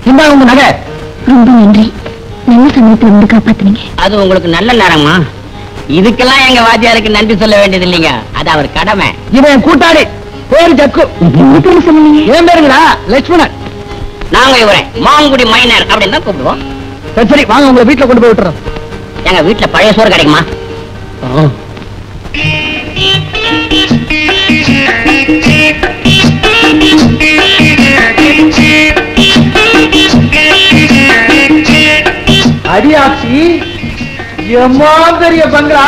இந்த உங்க நகை. ரொம்ப நன்றி, நல்ல சமயத்துல வந்து காப்பாத்துனீங்க. அது உங்களுக்கு நல்ல நேரமா? இதுக்கெல்லாம் எங்க வாத்தியாருக்கு நன்றி சொல்ல வேண்டியது இல்லைங்க, அது அவர் கடமை. இவன் கூட்டாளி பேரு ஜக்கு. சொன்னீங்க? ஏன் பேருங்களா? லட்சுமணன். நாங்க இவரை மாங்குடி மைனர் அப்படின்னு தான் கூப்பிடுவோம். சரி சரி, வாங்க உங்களை வீட்டுல கொண்டு போய் விட்டுறோம். எங்க வீட்டுல பழைய சோறு கிடைக்குமா? அடியாச்சி, எம்மா பெரிய பங்களா.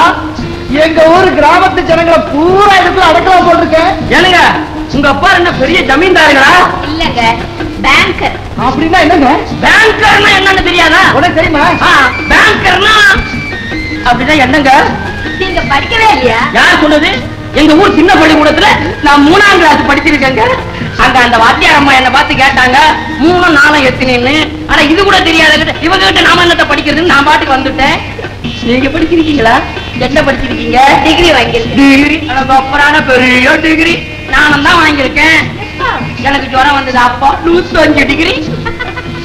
எங்க ஊரு கிராமத்து ஜனங்களை பூரா இடத்துல அடக்கலாம் போட்டிருக்கேன். ஏனுங்க, உங்க அப்பா என்ன பெரிய ஜமீன்தாருங்களா? இல்லங்க, பேங்கர். அப்படின்னா என்னங்க? பேங்கர்னா என்னன்னு தெரியாதா? உனக்கு தெரியுமா? பேங்கர்னா அப்படின்னா என்னங்க? நீங்க படிக்கவே இல்லையா? யார் சொன்னது? எங்க ஊர் சின்ன பள்ளிக்கூடத்துல நான் 3ஆம் கிளாஸ் படிச்சிருக்கேங்க. அங்க அந்த வாத்தியார் அம்மா என்ன பார்த்து கேட்டாங்க 3 4 எத்தனைன்னு. ஆனா இது கூட தெரியாத இவங்க கிட்ட நாம என்னத்த படிக்கிறதுன்னு நான் பாட்டுக்கு வந்துட்டேன். நீங்க படிச்சிருக்கீங்களா? என்ன படிச்சிருக்கீங்க? டிகிரி வாங்கியிருக்கேன். டிகிரி? அப்புறான பெரிய டிகிரி நானும் தான் வாங்கியிருக்கேன். எனக்கு ஜுரம் வந்தது அப்போ 105 டிகிரி.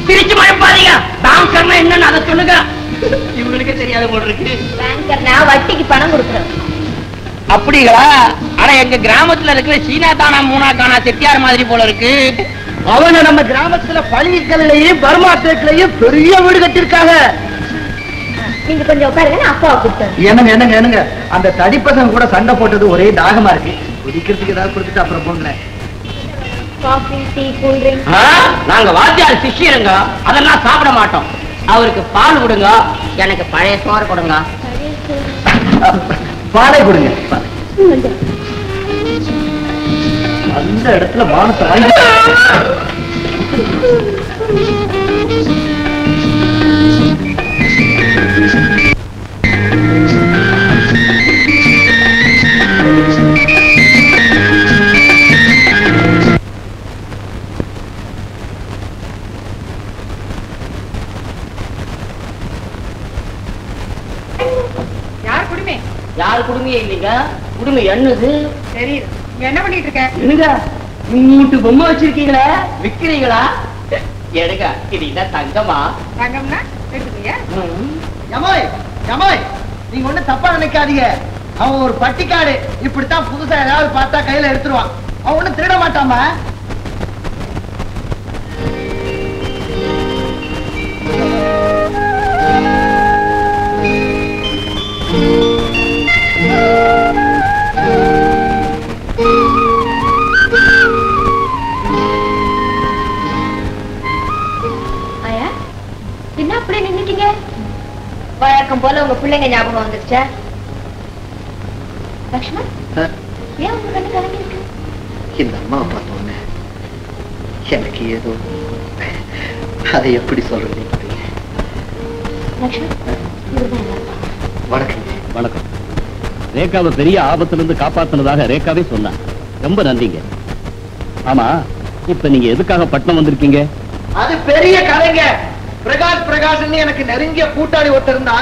திருச்சி மழைப்பாதீங்க. பேங்கர்னா என்னன்னு அதை சொல்லுங்க. இவங்களுக்கே தெரியாத போல இருக்கு. பேங்கர்னா வட்டிக்கு பணம் கொடுக்குறோம். அப்படிங்களா? ஆனா எங்க கிராமத்துல இருக்கிற சீனா தானா மூணா கானா செட்டியார் மாதிரி போல இருக்கு. அவங்க நம்ம கிராமத்துல பள்ளிக்கல்லையும் பர்மா தேக்கிலையும் பெரிய வீடு கட்டிருக்காங்க. நீங்க கொஞ்சம் உட்காருங்க, நான் அப்பாவை கூப்பிட்டேன். என்னங்க என்னங்க என்னங்க, அந்த தடிப்பசங்க கூட சண்டை போட்டது ஒரே தாகமா இருக்கு. குடிக்கிறதுக்கு ஏதாவது கொடுத்துட்டு அப்புறம் போங்களேன். Coffee, tea, cool drink. நாங்க வாத்தியார் சிஷ்யருங்க, அதெல்லாம் சாப்பிட மாட்டோம். அவருக்கு பால் கொடுங்க, எனக்கு பழைய சோறு கொடுங்க. பாலை கொடுங்க. அந்த இடத்துல மானத்தை வாங்கி யாரு குடுமையே இல்லைங்க. குடுமை என்னது தெரியுது. என்ன பண்ணிட்டு இருக்க? என்னங்க மூட்டு பொம்மை வச்சிருக்கீங்களா? விக்கிறீங்களா? எடுங்க, இது என்ன தங்கமா? தங்கம்னா எடுத்துக்கியா? யமாய் யமாய், நீங்க ஒண்ணு தப்பா நினைக்காதீங்க. அவன் ஒரு பட்டிக்காடு, இப்படித்தான் புதுசா ஏதாவது பார்த்தா கையில எடுத்துருவான். அவன் ஒண்ணு திருட மாட்டாமா. வழக்கம் போல உங்க பிள்ளைங்க ஞாபகம் வந்துருச்சா? லக்ஷ்மண், ஏன் உங்க கண்ணு கலங்கி இருக்கு? இந்த அம்மாவை பார்த்தோன்னே எனக்கு ஏதோ, அதை எப்படி சொல்றது? லக்ஷ்மண், வணக்கம். வணக்கம். ரேகாவை பெரிய ஆபத்துல இருந்து காப்பாத்தினதாக ரேகாவே சொன்னா. ரொம்ப நன்றிங்க. ஆமா, இப்ப நீங்க எதுக்காக பட்டணம் வந்திருக்கீங்க? அது பெரிய கதைங்க. பிரகாஷ் எனக்கு நெருங்கிய கூட்டாளி ஒருத்தர் இருந்தா.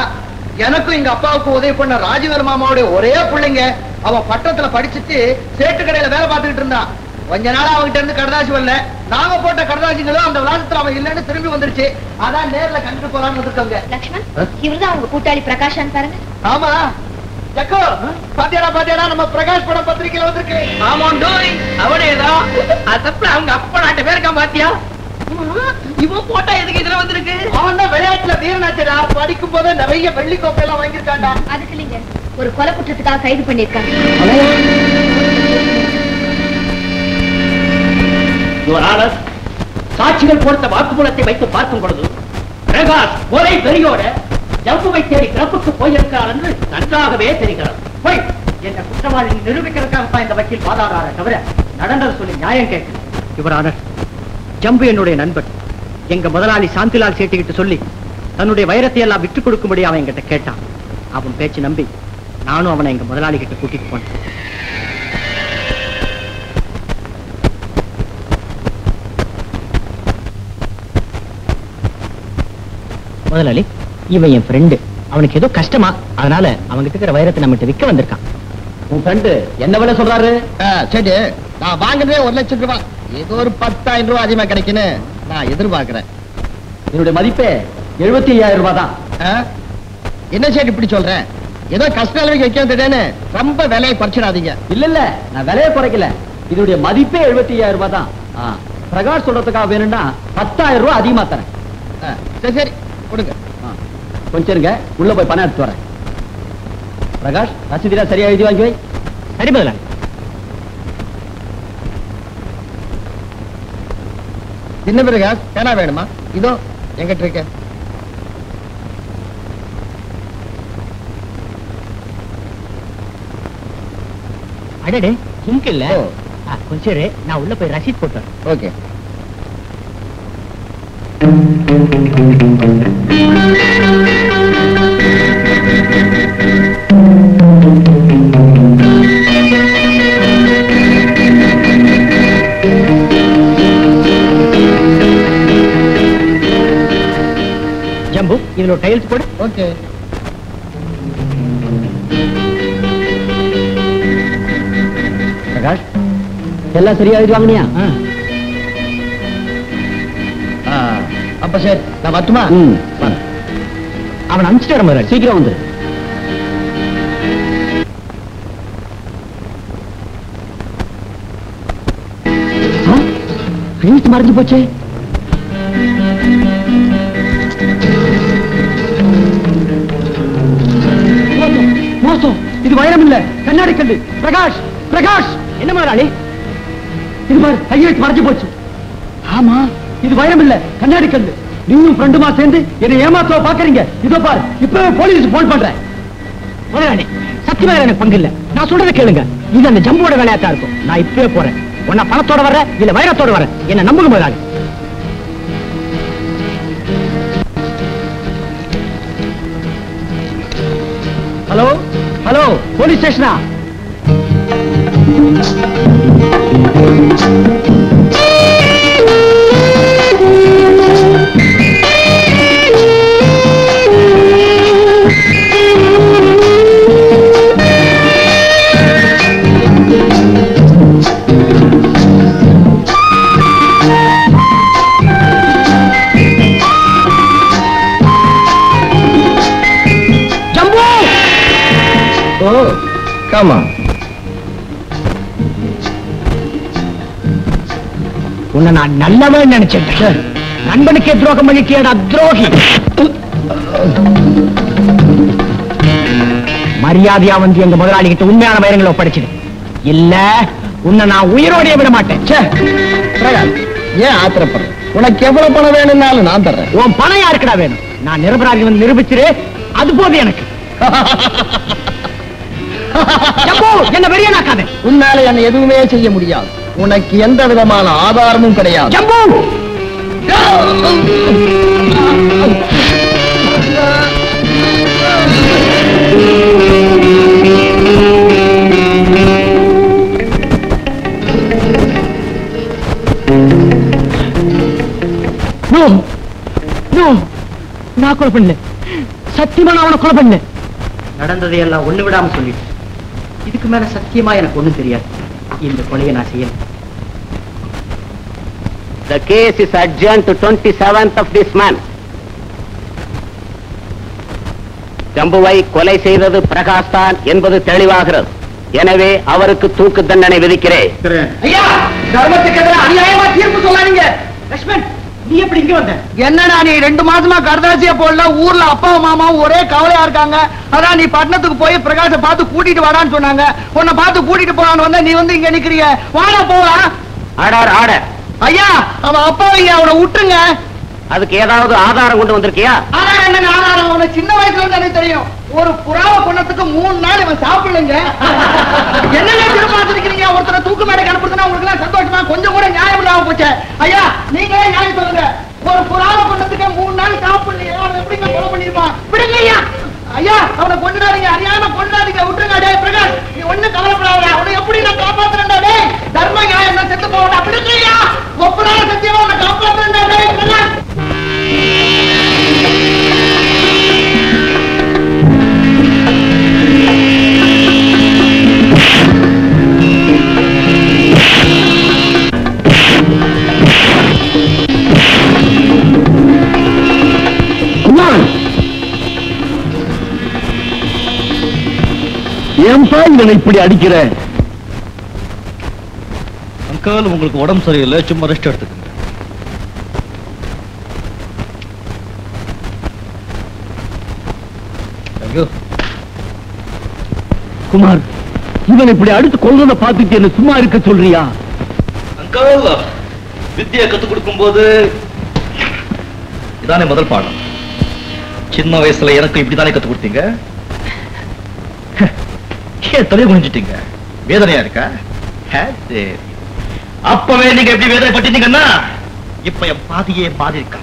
எனக்கும் எங்க அப்பாவுக்கும் உதவி பண்ண ராஜீவர் மாமாவுடைய ஒரே பிள்ளைங்க. அவன் பட்டணத்துல படிச்சுட்டு சேட்டு கடையில வேலை பார்த்துக்கிட்டு இருந்தான். கொஞ்ச நாள் அவங்கிட்ட இருந்து கடதாசி வரல. நாங்க போட்ட கடதாசிங்களும் அந்த விளாசத்துல அவன் இல்லன்னு திரும்பி வந்துருச்சு. அதான் நேர்ல கண்டு போலான்னு வந்திருக்காங்க. லக்ஷ்மண், இவர்தான் உங்க கூட்டாளி பிரகாஷான் பாருங்க. ஆமா ஜக்கோ, பாத்தியாடா நம்ம பிரகாஷ் படம் பத்திரிகையில வந்திருக்கு. ஆமாண்டோய், அவனேதான். அதப்ப அவங்க அப்பா நாட்டு பேருக்கான் பாத்தியா? இவன் போட்டா எதுக்கு இதுல வந்திருக்கு? அவன் தான் விளையாட்டுல வீரனாச்சடா. படிக்கும் போது நிறைய வெள்ளி கோப்பை எல்லாம் வாங்கியிருக்காண்டா. அதுக்கு இல்லைங்க, ஒரு கொலை குற்றத்துக்காக கைது பண்ணிருக்காங்க. சாட்சிகள் கொடுத்த வாக்குமூலத்தை வைத்து பார்க்கும் பொழுது பிரகாஷ் ஒரே வெறியோட ஜம்புவை தேடி கிளப்புக்கு போயிருக்கிறார் என்று நன்றாகவே தெரிகிறது. போய் என்ற குற்றவாளியை நிரூபிக்கிறதுக்காக இந்த வக்கீல் வாதாடுறாரே தவிர நடந்தது சொல்லி நியாயம் கேட்க. யுவரானர், ஜம்பு என்னுடைய நண்பன். எங்க முதலாளி சாந்திலால் சேட்டுக்கிட்டு சொல்லி தன்னுடைய வைரத்தை எல்லாம் விட்டுக் கொடுக்கும்படி அவன் என்கிட்ட கேட்டான். அவன் பேச்சு நம்பி நானும் அவனை எங்க முதலாளி கிட்ட கூட்டிட்டு போனேன். முதலாளி, இவன் என் ஃப்ரெண்டு. அவனுக்கு ஏதோ கஷ்டமா, அதனால அவங்கிட்ட இருக்கிற வைரத்தை நம்மகிட்ட விற்க வந்திருக்கான். உன் ஃப்ரெண்டு என்ன விலை சொல்றாரு? சரி, நான் வாங்குறதே 1 லட்சம் ரூபாய். ஏதோ ஒரு 10,000 ரூபாய் அதிகமா கிடைக்குன்னு நான் எதிர்பார்க்கிறேன். என்னுடைய மதிப்பே 75,000 ரூபாய் தான். என்ன சேட்டு இப்படி சொல்றேன்? ஏதோ கஷ்ட அளவுக்கு வைக்கிறதுன்னு ரொம்ப விலையை குறைச்சிடாதீங்க. இல்ல நான் விலையை குறைக்கல, இதனுடைய மதிப்பே 75,000 ரூபாய் தான். பிரகாஷ் சொல்றதுக்காக வேணும்னா 10,000 ரூபாய் அதிகமா தரேன். சரி சரி கொடுங்க. கொஞ்சம் இருங்க, உள்ள போய் பணம் எடுத்து வரேன். பிரகாஷ், ரசீதியா சரியா எழுதி வாங்கி வை. சரி முதலாளி. என்ன பிரகாஷ், பேனா வேணுமா? இதோ எங்கிட்ட இருக்க. அடடே இங்க இல்ல. கொஞ்சம் இரு, நான் உள்ள போய் ரசீத் போட்டு வரேன். ஓகே. ஜம்பு, இதுல ஒரு டைல்ஸ் போடு. ஓகே. பிரகாஷ், எல்லாம் சரியா எழுதி வாங்கினியா? அப்ப சரி, நான் வரட்டுமா? அவன் அனுப்பிச்சிட்டு வர முதலாளி. சீக்கிரம் வந்து. கையெழுத்து மறைஞ்சு போச்சே. மோசம், இது வைரம் இல்ல, கண்ணாடி கல்லு. பிரகாஷ், பிரகாஷ். என்ன முதலாளி? இது பாரு, கையெழுத்து மறைஞ்சு போச்சு. ஆமா, இது வைரம் இல்ல, கண்ணாடி கல்லு. நீயும் ஃப்ரெண்டுமா சேர்ந்து என்னை ஏமாத்தவ பாக்குறீங்க. இதோ பாரு, இப்பவே போலீஸ் போன் பண்றேன். முதலாளி, சத்தியமா எனக்கு பங்கு இல்ல. நான் சொல்றதை கேளுங்க. இது அந்த ஜம்போட வேலையாத்தான் இருக்கும். நான் இப்பவே போறேன். உன்ன பணத்தோட வர்ற இல்ல வைரத்தோட வர, என்ன நம்புங்க முதலாளி. ஹலோ ஹலோ, போலீஸ் ஸ்டேஷனா? Come on. உன்னை நான் நல்லவன் நினைச்சேன். நண்பனுக்கே துரோகம் பண்ணிட்டியடா துரோகி. மரியாதையா வந்து எங்க முதலாளி கிட்ட உண்மையான வைரங்களை ஒப்படைச்சிடு. இல்ல உன்னை நான் உயிரோடைய விட மாட்டேன். ஏன் ஆத்திரப்படுற? உனக்கு எவ்வளவு பணம் வேணும்னாலும் நான் தர்றேன். உன் பணம் யாருக்குடா வேணும்? நான் நிரபராதி வந்து நிரூபிச்சிரு, அது போது எனக்கு. என்ன வெறியனாக்காத. உன்னால என்ன எதுவுமே செய்ய முடியாது. உனக்கு எந்த விதமான ஆதாரமும் கிடையாது. ஜம்பு, நான் கொலை பண்ணல. சத்தியமா நான் அவனை கொலை பண்ணல. நடந்ததை எல்லாம் ஒண்ணு விடாம சொல்லிட்டு, இதுக்கு மேல சத்தியமா எனக்கு ஒண்ணும் தெரியாது. இந்த கொலையை நான் செய்யல. The case is adjourned to 27th of this month. ஜம்புவை கொலை செய்தது பிரகாஷ் தான் என்பது தெளிவாகிறது. எனவே அவருக்கு தூக்கு தண்டனை விதிக்கிறேன். ஐயா, தர்மத்துக்கு எதிராக அநியாயமா தீர்ப்பு சொல்லாதீங்க. லட்சுமண், நீ எப்படி இங்க வந்த? என்னடா நீ 2 மாசமா கர்தாசிய போடல, ஊர்ல அப்பாவும் மாமாவும் ஒரே கவலையா இருக்காங்க. அதான் நீ பட்டணத்துக்கு போய் பிரகாச பார்த்து கூட்டிட்டு வாடான்னு சொன்னாங்க. உன்னை பார்த்து கூட்டிட்டு போறான்னு வந்தா நீ வந்து இங்க நிக்கிறிய. வாடா போலாம். Order order. ஐயா, அவன் அப்பா ஐயா, அவனை விட்டுருங்க. அதுக்கு ஏதாவது ஆதாரம் கொண்டு வந்திருக்கியா? ஆதாரம் என்னங்க ஆதாரம்? அவனை சின்ன வயசுல இருந்து எனக்கு தெரியும். ஒரு புறாவ பொண்ணத்துக்கு 3 நாள் இவன் சாப்பிடலங்க. என்னங்க திரும்ப ஒருத்தரை தூக்கு மேடைக்கு அனுப்புறதுன்னா உங்களுக்கு எல்லாம் சந்தோஷமா? கொஞ்சம் கூட நியாயம் இல்லாம போச்சு. ஐயா, நீங்களே நியாயம் சொல்லுங்க. ஒரு புறாவ பொண்ணத்துக்கு 3 நாள் சாப்பிடலையா? அவன் எப்படிங்க கொலை பண்ணிருப்பான்? விடுங்க ஐயா. ஐயா, அவனை கொண்டாடுங்க, அறியாம கொண்டாடுங்க, விட்டுருங்க. டேய் பிரகாஷ், நீ ஒண்ணும் கவலைப்படாத. அவனை எப்படி நான் காப்பாத்துறேன்டா? டேய், தர்ம நியாயம் நான் செத்து போவா. விடுங்க ஐயா. ஒப்பனால சத்தியமா அவனை காப்பாத்துறேன்டா. டேய் பிரகாஷ். ஏன் இவனை இப்படி அடிக்கிற? அங்கிள், உங்களுக்கு உடம்பு சரியில்லை, சும்மா ரெஸ்ட் எடுத்துக்கங்க. குமார், இவன் இப்படி அடித்து கொள்றத பார்த்துட்டு என்ன சும்மா இருக்க சொல்றியா? அங்கிள், வித்தியை கத்துக் கொடுக்கும் போது இதானே முதல் பாடம். சின்ன வயசுல எனக்கு இப்படித்தானே கத்துக் கொடுத்தீங்க. ஏன் தலையை குனிஞ்சிட்டீங்க? வேதனையா இருக்கா? அப்பவே நீங்க எப்படி வேதனை பட்டீங்கன்னா இப்ப என் பாதியே பாதி இருக்கா.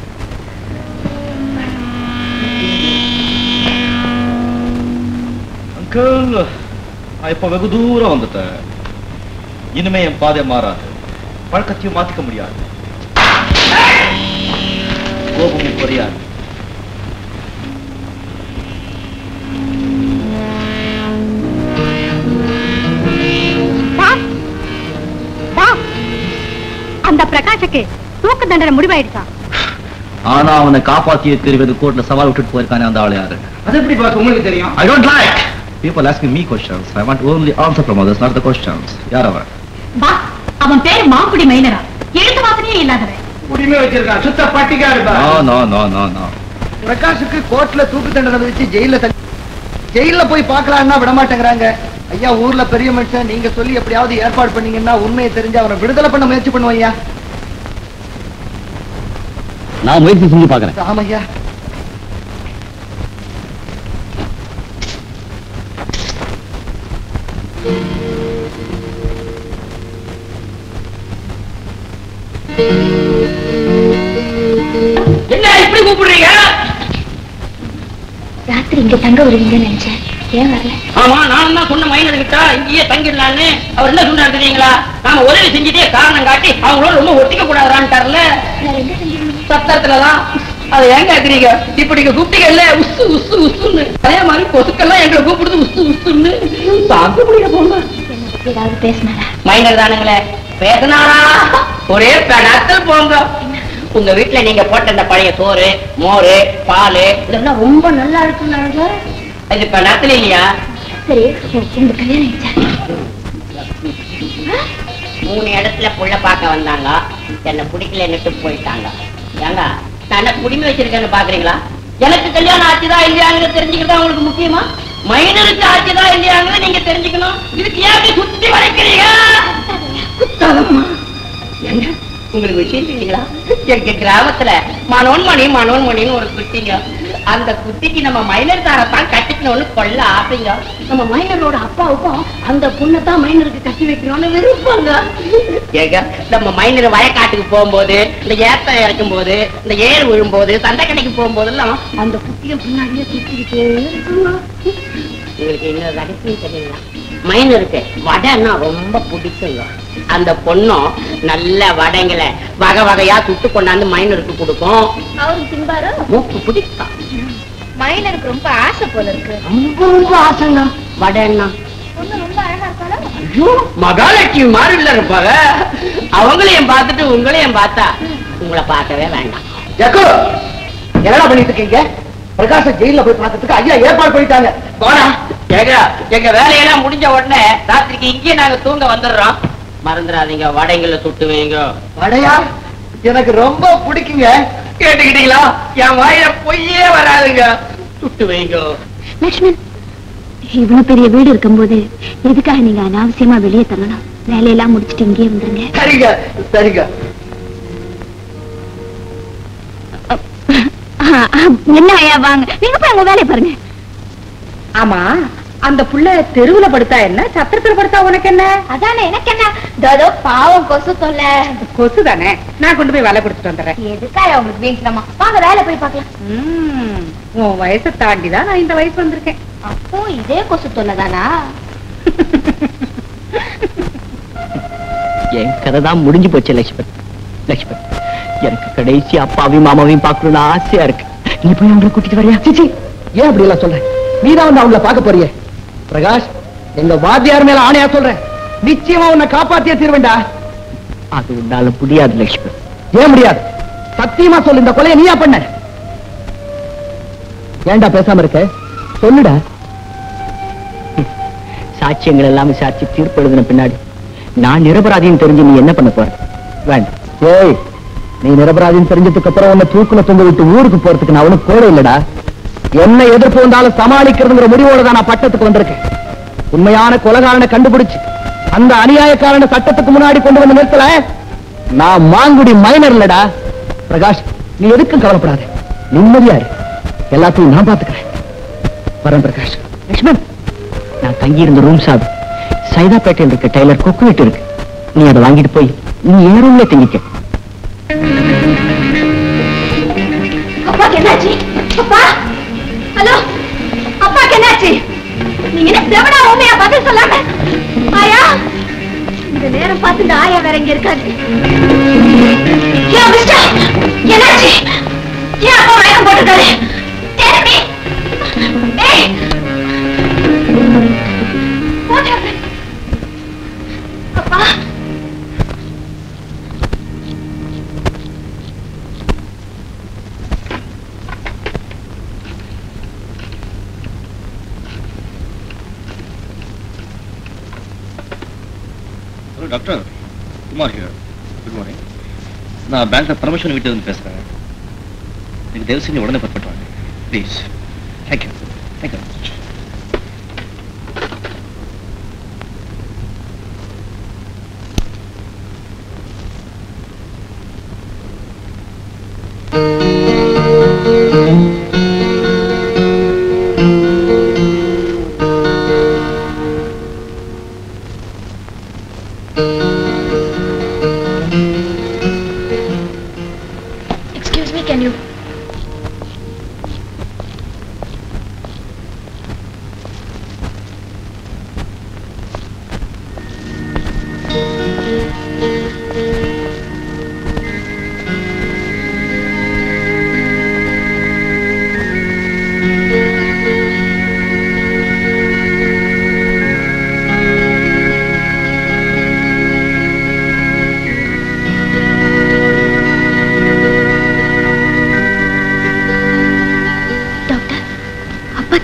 அங்கிள், நான் இப்ப வெகு தூரம் வந்துட்டேன். இனிமே என் பாதை மாறாது, பழக்கத்தையும் மாத்திக்க முடியாது, கோபமும் குறையாது. அந்த பிரகாஷுக்கு தூக்கு தண்டனை முடிவாயிடுச்சா? ஆனா அவனை காப்பாத்திய தெரிவது கோர்ட்ல சவால் விட்டுட்டு போயிருக்கானே, அந்த ஆளு யாரு? அது எப்படி பாஸ் உங்களுக்கு தெரியும்? I don't like people asking me questions. I want only answer from others, not the questions. யார் அவன்? அவன் பேரு மாங்குடி மைனரா, எழுத்து வாசனையே இல்லாதவன். உரிமை வச்சிருக்கான், சுத்த பட்டிக்கா இருப்பா. No. பிரகாஷுக்கு கோர்ட்ல தூக்கு தண்டனை விதிச்சு ஜெயில போய் பார்க்கலாம்னா விட மாட்டேங்கிறாங்க. ஐயா, ஊர்ல பெரிய மனுஷன், நீங்க சொல்லி எப்படியாவது ஏற்பாடு பண்ணீங்கன்னா உண்மையை தெரிஞ்சு அவனை விடுதலை பண்ண முயற்சி பண்ணுவோம் ஐயா. நான் முயற்சி செஞ்சு பார்க்கிறேன். ஆமையா. என்ன இப்படி கூப்பிடுறீங்க? ராத்திரி இங்க தங்க வருவீங்கன்னு நினைச்சேன், ஏன் வரல? ஆமா, நான் தான் சொன்ன மைனர் கிட்ட இங்கேயே தங்கிடலான்னு. அவர் என்ன சொன்னாரு தெரியுங்களா? நாம உதவி செஞ்சுட்டே காரணம் காட்டி அவங்களோட ரொம்ப ஒட்டிக்க கூடாதுறான்ட்டார்ல. சத்திரத்துலதான். அதை ஏன் கேக்குறீங்க? இப்ப நீங்க கூப்பிட்டீங்கல்ல, உசு உசு உசுன்னு, அதே மாதிரி கொசுக்கெல்லாம் எங்களை கூப்பிடுது உசு உசுன்னு. தாங்க முடியல போங்க. ஏதாவது பேசினாரா? மைனர் தானுங்களே, பேசினாரா? ஒரே படத்தில் போங்க. உங்க வீட்டுல நீங்க போட்ட அந்த பழைய சோறு, மோரு, பால் இதெல்லாம் ரொம்ப நல்லா இருக்குன்னாங்க. இது படத்துல இல்லையா? சரி, இந்த கல்யாணம் ஆயிடுச்சா? 3 இடத்துல புள்ள பார்க்க வந்தாங்க, என்ன பிடிக்கலன்னுட்டு போயிட்டாங்க. ஏங்க, நான் குடிமை வச்சிருக்கேன்னு பாக்குறீங்களா? எனக்கு கல்யாணம் ஆச்சுதா இல்லையாங்கிறது தெரிஞ்சுக்கிட்டா உங்களுக்கு முக்கியமா? மைனருக்கு ஆச்சுதா இல்லையாங்கிறது நீங்க தெரிஞ்சுக்கணும். இதுக்கு ஏன் சுத்தி வளைக்கிறீங்க? உங்களுக்கு விஷயம் தெரியுங்களா? எங்க கிராமத்துல மனோன்மணின்னு ஒரு குட்டிங்க. அந்த குட்டிக்கு நம்ம மைனர் தாரத்தான் கட்டிக்கணும்னு கொள்ள ஆசைங்க. நம்ம மைனரோட அப்பாவுக்கும் அந்த பொண்ணத்தான் மைனருக்கு கட்டி வைக்கணும்னு விருப்பங்க. ஏங்க, நம்ம மைனர் வயக்காட்டுக்கு போகும்போது, இந்த ஏத்தம் இறக்கும் போது, இந்த ஏர் விழும்போது, சண்டை கடைக்கு போகும்போதெல்லாம் அந்த குட்டியை பின்னாடியே சுத்திக்கிட்டே இருக்குங்க. உங்களுக்கு இன்னொரு ரகசியம் தெரியுங்களா? மைனருக்கு வடைன்னா ரொம்ப பிடிக்குங்க. அந்த பொண்ணும் நல்ல வடைங்களை வகை வகையா சுட்டு கொண்டாந்து மைனருக்கு கொடுக்கும். அவருக்கு திம்பாரோ? மூக்கு பிடிக்கும். மைனருக்கு ரொம்ப ஆசை போல இருக்கு. ரொம்ப ஆசைங்க வடைன்னா. பொண்ணு ரொம்ப அழகா இருக்காளோ? ஐயோ, மகாலட்சுமி மாதிரி இருப்பாங்க. அவங்களையும் பார்த்துட்டு உங்களையும் பார்த்தா உங்களை பார்க்கவே வேண்டாம். ஜக்கு, என்னடா பண்ணிட்டு இருக்கீங்க? பிரகாஷ ஜெயில போய் பார்க்கறதுக்கு ஐயா ஏற்பாடு பண்ணிட்டாங்க. போனா எங்க வேலையெல்லாம் முடிஞ்ச உடனே ராத்திரிக்கு இங்கே நாங்க தூங்க வந்துடுறோம். மறந்துடாதீங்க, வடைங்களை சுட்டு வைங்க. வடையா? எனக்கு ரொம்ப பிடிக்குங்க. கேட்டுக்கிட்டீங்களா? என் வாயில பொய்யே வராதுங்க. சுட்டு வைங்க. லட்சுமண், இவ்வளவு பெரிய வீடு இருக்கும்போது எதுக்காக நீங்க அனாவசியமா வெளியே தரணும்? வேலையெல்லாம் முடிச்சுட்டு இங்கே வந்துருங்க. சரிங்க. என்ன ஐயா, வாங்க, நீங்க போய் அங்க வேலையை பாருங்க. ஆமா, அந்த புள்ள தெருவுல படுத்தா என்ன, சத்திரத்துல படுத்தா உனக்கு என்ன? அதானே, எனக்கு என்ன? தோ பாவம், கொசு தொல்லை. கொசு தானே, நான் கொண்டு போய் வேலை கொடுத்துட்டு வந்துடுறேன். எதுக்காக உங்களுக்கு வீணமா? வாங்க வேலை போய் பார்க்கலாம். உன் வயசை தாண்டிதான் நான் இந்த வயசு வந்திருக்கேன். அப்போ இதே கொசு தொல்லை தானா? என் கதை தான் முடிஞ்சு போச்சு லட்சுமண். எனக்கு கடைசி அப்பாவையும் மாமாவையும் பார்க்கணும்னு ஆசையா இருக்கு. நீ போய் அவங்களை கூட்டிட்டு வரியா? சிச்சி, ஏன் அப்படி எல்லாம் சொல்ற? நீதான் வந்து அவங்கள பார்க்க போறியே. பிரகாஷ், எங்க வாத்தியார் மேல ஆணையா சொல்றேன், நிச்சயமா உன்னை காப்பாத்தியே தீர்வேண்டா. அது உன்னால முடியாது லட்சுமண். ஏன் முடியாது? சத்தியமா சொல்லு, இந்த கொலையை நீயா பண்ண? ஏன்டா பேசாம இருக்க? சொல்லுடா. சாட்சியங்கள் எல்லாம் விசாரிச்சு தீர்ப்பு எழுதின பின்னாடி நான் நிரபராதின்னு தெரிஞ்சு நீ என்ன பண்ண போற? வேண்டாம். ஏய், நீ நிரபராதின்னு தெரிஞ்சதுக்கு அப்புறம் உன்னை தூக்குல தொங்க விட்டு ஊருக்கு போறதுக்கு நான் ஒன்னும் கூட இல்லடா. என்ன எதிர்ப்பு வந்தாலும் சமாளிக்கிறதுங்கிற முடிவோட தான் நான் பட்டத்துக்கு வந்திருக்கேன். உண்மையான கொலைகாரனை கண்டுபிடிச்சு அந்த அநியாயக்காரனை சட்டத்துக்கு முன்னாடி கொண்டு வந்து நிறுத்தல. நான் மாங்குடி மைனர் இல்லடா. பிரகாஷ், நீ எதுக்கும் கவலைப்படாத, நிம்மதியா இரு. எல்லாத்தையும் நான் பாத்துக்கிறேன். வரேன் பிரகாஷ். லட்சுமண், நான் தங்கி இருந்த ரூம் சாவி சைதாப்பேட்டையில் இருக்க டெய்லர் கொக்கு வீட்டு இருக்கு. நீ அதை வாங்கிட்டு போய் நீ ஏன் ரூம்ல தங்கிக்க. அப்பாக்கு என்னாச்சு? அப்பா, ஹலோ, அப்பாக்கு என்னாச்சு? நீங்க என்ன செவனா உண்மையா பதில் சொல்லாம? ஆயா, இந்த நேரம் பார்த்து இந்த ஆயா வேற இங்க இருக்காது. என்னாச்சு? ஏன் அப்பா மயக்கம் போட்டுருக்காரு? அப்பா, doctor Kumar here. Good morning. நான் பேங்க்ல பர்மிஷன் வீட்டு வந்து பேசுறேன். நீங்க தயவு செஞ்சு உடனே பர்ஃபெக்ட் வாங்க please. Thank you. Thank you. excuse me, can you?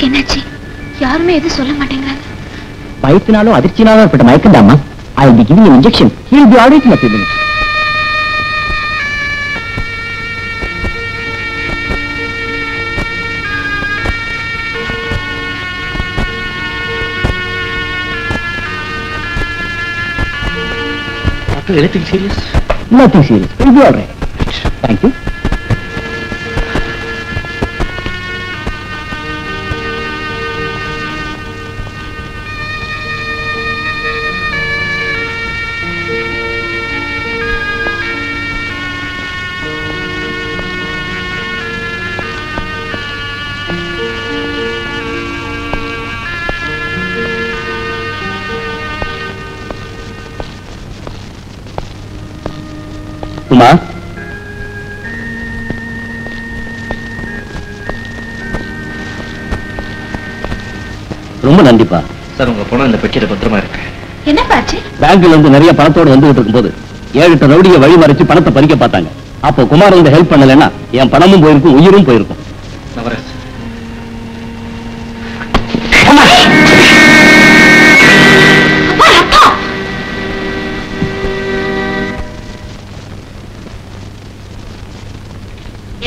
என்னாச்சு? யாருமே எதுவும் சொல்ல மாட்டேங்கிறாங்க. பயத்தினாலும் அதிர்ச்சினாலும் ஏற்பட்ட மயக்கம்தாம்மா. I will be giving an injection. He will be all right in a few minutes. Doctor, anything serious? Nothing serious. He will be all right. Thank you. Kumar, ரொம்ப நன்றிப்பா. Sir, உங்க பணம் இந்த பெட்டியில பத்திரமா இருக்கு. என்ன பாச்சு? பேங்க்ல இருந்து நிறைய பணத்தோடு வந்துகிட்டு இருக்கும்போது 7-8 ரவுடிய வழி மறைச்சு பணத்தை பறிக்க பார்த்தாங்க. அப்போ குமார் வந்து ஹெல்ப் பண்ணலன்னா என் பணமும் போயிருக்கும், உயிரும் போயிருக்கும். நான் வரேன்.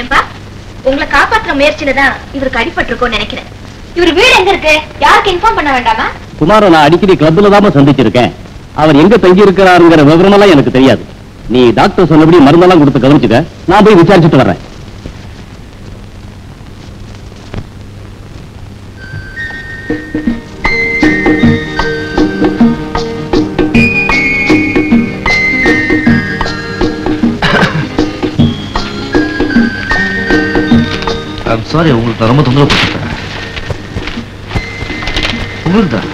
ஏன்பா, உங்களை காப்பாற்ற முயற்சியில தான் இவருக்கு அடிபட்டிருக்கோம்னு நினைக்கிறேன். இவர் வீடு எங்க இருக்கு? யாருக்கு இன்ஃபார்ம் பண்ண வேண்டாமா? குமாரை நான் அடிக்கடி கிளப்ல தான் சந்திச்சிருக்கேன். அவர் எங்க தங்கி இருக்கிறாருங்கிற விவரமெல்லாம் எனக்கு தெரியாது. நீ டாக்டர் சொன்னபடி மருந்தெல்லாம் கொடுத்து கவனிச்சுக்க. நான் போய் விசாரிச்சுட்டு வர்றேன். I'm sorry, உங்களுக்கு ரொம்ப தொந்தரவு கொடுத்துட்டேன். உங்களுக்கு தான்.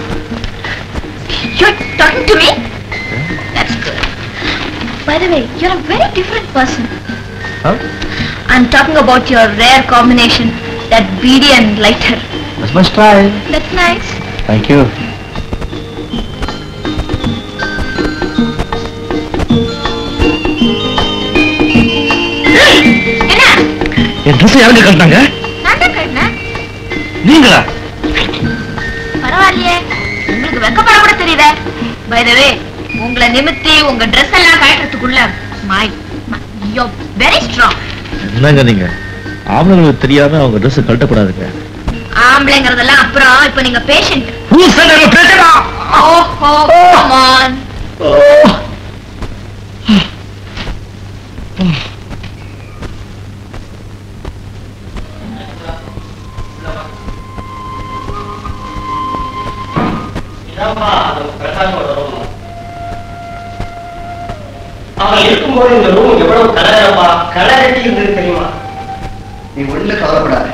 You're talking to me? That's good. By the way, you're a very different person. Huh? I'm talking about your rare combination, that beady and lighter. That's my style. That's nice. Thank you. என்ன? என் dress யாருங்க கட்டினாங்க? நான் தான் கட்டினேன். நீங்களா? பரவாயில்லையே, உங்களுக்கு வெக்கப்பட By the way, உங்களை நிமித்தி உங்க Dress எல்லாம் கழட்டுறதுக்குள்ள you're very strong. என்னங்க நீங்க ஆம்பளைங்களுக்கு தெரியாம அவங்க Dress கழட்டக்கூடாதுங்க. ஆம்பளைங்கிறதெல்லாம் அப்புறம் இப்ப நீங்க patient. Who said I'm a patient? Oh, come on. அவன் இருக்கும்போது இந்த ரூம் எவ்வளவு கலரட்டி இருந்தது தெரியுமா? நீ ஒண்ணு கவலைப்படாத,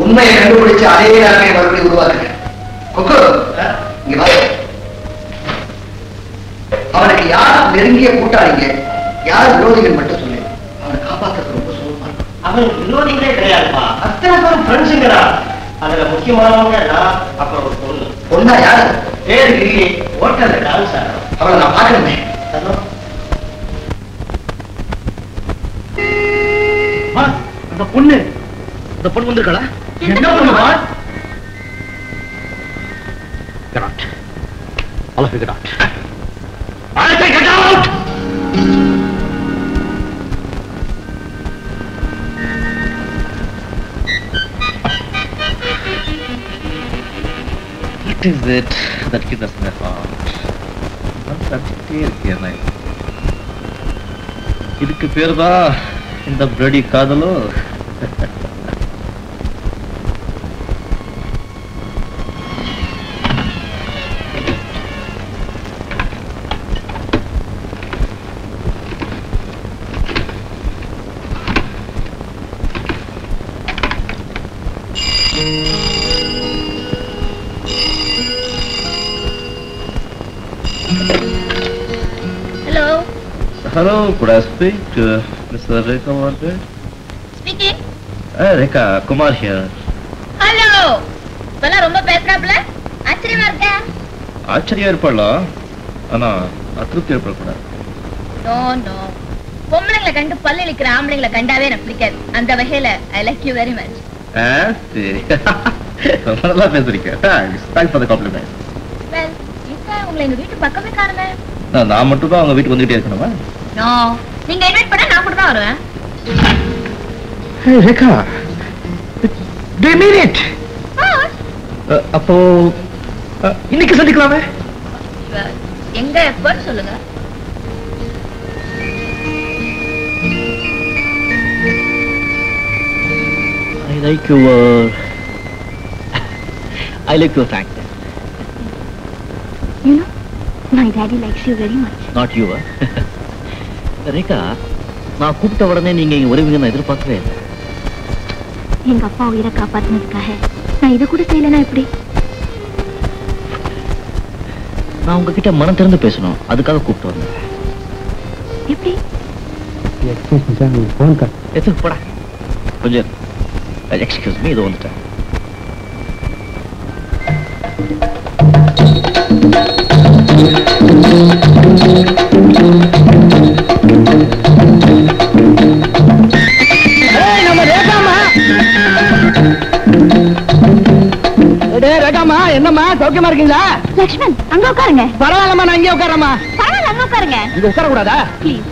உண்மையை கண்டுபிடிச்சு அதே நிலைமையை மறுபடியும் உருவாக்குங்க. கொக்கு இங்க வா. அவனுக்கு யார் நெருங்கிய கூட்டாளிங்க, யார் விரோதிகள் மட்டும் சொல்லு. அவனை காப்பாற்றுறது ரொம்ப சுலபமா இருக்கும். அவன் விரோதிகளே கிடையாதுப்பா, அத்தனை பேரும் ஃப்ரெண்ட்ஸுங்கிறா. அதுல முக்கியமானவங்க நான், அப்புறம் ஒரு பொண்ணு. பொண்ணா யாரு? பேரு கில்லி, ஹோட்டல்ல டான்ஸ் ஆடுறோம். அவளை நான் பாக்குறேன். அந்த பொண்ணு வந்திருக்கா? என்ன பண்ணுவா? Get out. All of you get out. I say get out! What is it that gives us my heart? இதுக்கு பேர் தான் இந்த bloody காதலோ? Hello, could I speak to Mr. Rekha Margaret? Speaking. Rekha, Kumar here. Hello. இப்பெல்லாம் ரொம்ப பேசுறாப்ல, ஆச்சரியமா இருக்கா? ஆச்சரியம் ஏற்படலாம், ஆனா அதிருப்தி ஏற்படக்கூடாது. No. பொம்பளைங்களை கண்டு பல்லு இழிக்கிற ஆம்பளைங்களை கண்டாவே எனக்கு பிடிக்காது. அந்த வகையில I like you very much. சரி. நல்லா பேசுறீங்க. Thanks for the compliment. Well, இப்போ உங்களை எங்க வீட்டு பக்கமே காணுமே. நான் மட்டும் தான் அவங்க வீட்டுக்கு வந்துட்டே இருக்கணுமா? No, நீங்க இன்வைட் பண்ணா நான் கூட தான் வருவேன். Hey Rekha, do you mean it? அப்போ இன்னைக்கு சந்திக்கலாமே? எங்க எப்ப சொல்லுங்க. I like your frankness. You know, my daddy likes you very much. Not you. Rekha, நான் கூப்பிட்ட உடனே நீங்க இங்க வருவீங்கன்னு நான் எதிர்பார்க்கவே இல்லை. எங்க அப்பா உயிரை காப்பாத்தினதுக்காக நான் இதை கூட செய்யலனா எப்படி? நான் உங்ககிட்ட மனம் திறந்து பேசணும், அதுக்காக கூப்பிட்டு வந்தேன். எப்படி? போடா கொஞ்சம். எக்ஸ்கியூஸ் மீ, இது வந்துட்டேன். ரேகாமா, என்னம்மா சௌக்கியமா இருக்கீங்களா? லக்ஷ்மன், அங்க உட்காருங்க. பரவாயில்லம்மா, நான் இங்கே உட்காரம்மா. பரவாயில்ல, அங்க உட்காருங்க. இங்க உட்கார கூடாதா? ப்ளீஸ்.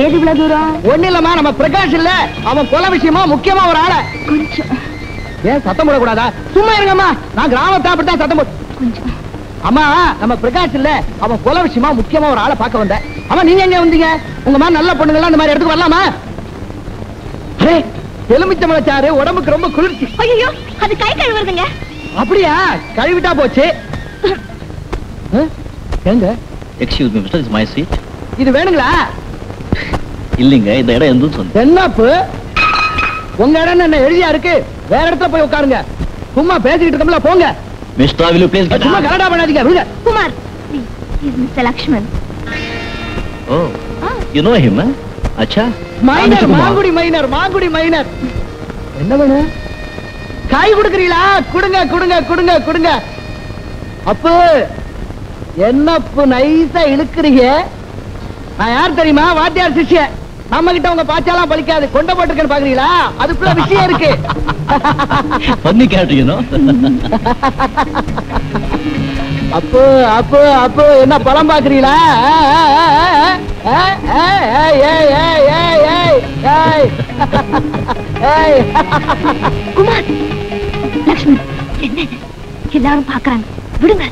ஏது இவ்வளவு தூரம்? ஒண்ணு இல்லம்மா, நம்ம பிரகாஷ் இல்ல, அவன் கொலை விஷயமா முக்கியமா ஒரு ஆளை. கொஞ்சம். ஏன் சத்தம் போடக்கூடாதா? சும்மா இருங்கம்மா, நான் கிராமத்தை அப்படித்தான் சத்தம் போட்டு. கொஞ்சம். அம்மா, நம்ம பிரகாஷ் இல்ல, அவன் கொலை விஷயமா முக்கியமா ஒரு ஆளை பார்க்க வந்தேன். அம்மா, நீங்க எங்க வந்தீங்க? உங்க மாதிரி நல்ல பொண்ணுங்களாம் இந்த மாதிரி இடத்துக்கு வரலாமா? அரே, எலுமிச்சம்பழச்சாறு உடம்புக்கு ரொம்ப குளிர்ச்சி. ஐயோ, அது கை கழுவுறதுங்க. அப்படியா? கழுவிட்டா போச்சு. எங்க? Excuse me mister, is my seat. இது வேணுங்களா? இல்லைங்க, இந்த இடம் எதுன்னு சொன்னேன். என்னப்பு உங்க இடம் என்ன எழுதியா இருக்கு? வேற இடத்துல போய் உட்காருங்க. சும்மா பேசிக்கிட்டு இருக்கோம்ல, போங்க. Mister, will you please get சும்மா out? கலடா பண்ணாதீங்க. விடுங்க. Kumar, please. He's Mr. Lakshman. Oh, you know him, huh? அச்சா, minor, Mangudi minor, Mangudi minor. என்ன வேணும்? காய் கொடுக்குறீங்களா? கொடுங்க கொடுங்க கொடுங்க கொடுங்க. அப்பு, என்னப்பு நைஸா இழுக்கிறீங்க? நான் யார் தெரியுமா? வாத்தியார் சிஷ்யன். நம்ம கிட்ட உங்க பாச்சாலாம் பலிக்காது. கொண்ட போட்டிருக்கேன்னு பாக்குறீங்களா? அதுக்குள்ள விஷயம் இருக்கு. பண்ணி கேட்டீங்க. அப்போ அப்போ அப்போ என்ன படம் பாக்குறீங்களா? குமார், லக்ஷ்மி, என்ன எல்லாரும் பாக்குறாங்க, விடுங்க.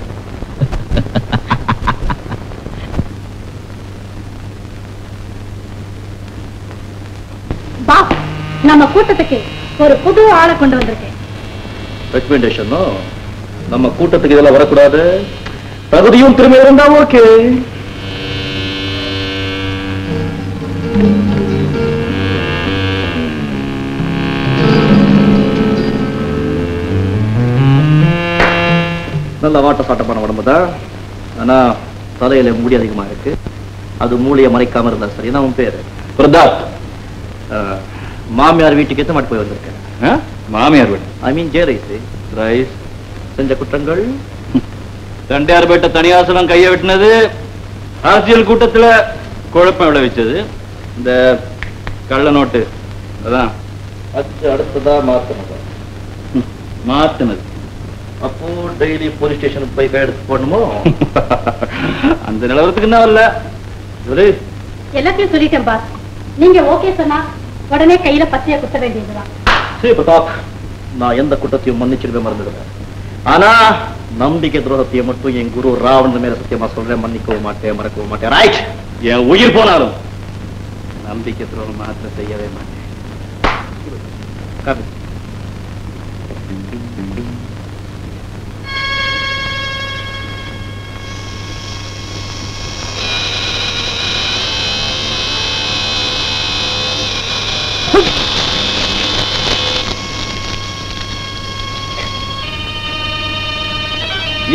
பாஸ், நம்ம கூட்டத்துக்கு ஒரு புது ஆளை கொண்டு வந்திருக்கேன். ரெக்கமெண்டேஷன் நம்ம கூட்டத்துக்கு இதெல்லாம் வரக்கூடாது. தகுதியும் திறமை இருந்தா ஓகே. நல்ல வாட்ட சாட்டமான உடம்புதான். ஆனா தலையில முடி அதிகமா இருக்கு. அது மூளையை மறைக்காம இருந்தா சரி. நான் உன் பேரு பிரதாப். மாமியார் வீட்டுக்கு எத்த மாட்டு போய் வந்திருக்கேன். மாமியார் வீடு ஐ மீன் ஜெயரைஸ் ரைஸ் செஞ்ச குற்றங்கள் தண்டையார் பேட்ட தனியாசனம் கையை வெட்டினது, அரசியல் கூட்டத்துல குழப்பம் விளைவிச்சது, இந்த கள்ள நோட்டு அதான் அடுத்ததா மாத்தினது. அப்போ டெய்லி போலீஸ் ஸ்டேஷனுக்கு போய் கையெழுத்து போடணுமோ? அந்த நிலவரத்துக்கு என்ன வரல. எல்லாத்தையும் சொல்லிட்டேன் பாஸ். நீங்க ஓகே சொன்னா உடனே கையில பச்சைய குத்த வேண்டியதுதான். சரி பிரதாப், நான் எந்த குற்றத்தையும் மன்னிச்சிருவே மறந்துடுவேன். ஆனா நம்பிக்கை துரோகத்தையும் மட்டும் என் குரு ராவணன் மேல சத்தியமா சொல்றேன், மன்னிக்கவும் மாட்டேன், மறக்கவும் மாட்டேன். ரைட், என் உயிர் போனாலும் நம்பிக்கை துரோகம் மாத்திரம் செய்யவே மாட்டேன்.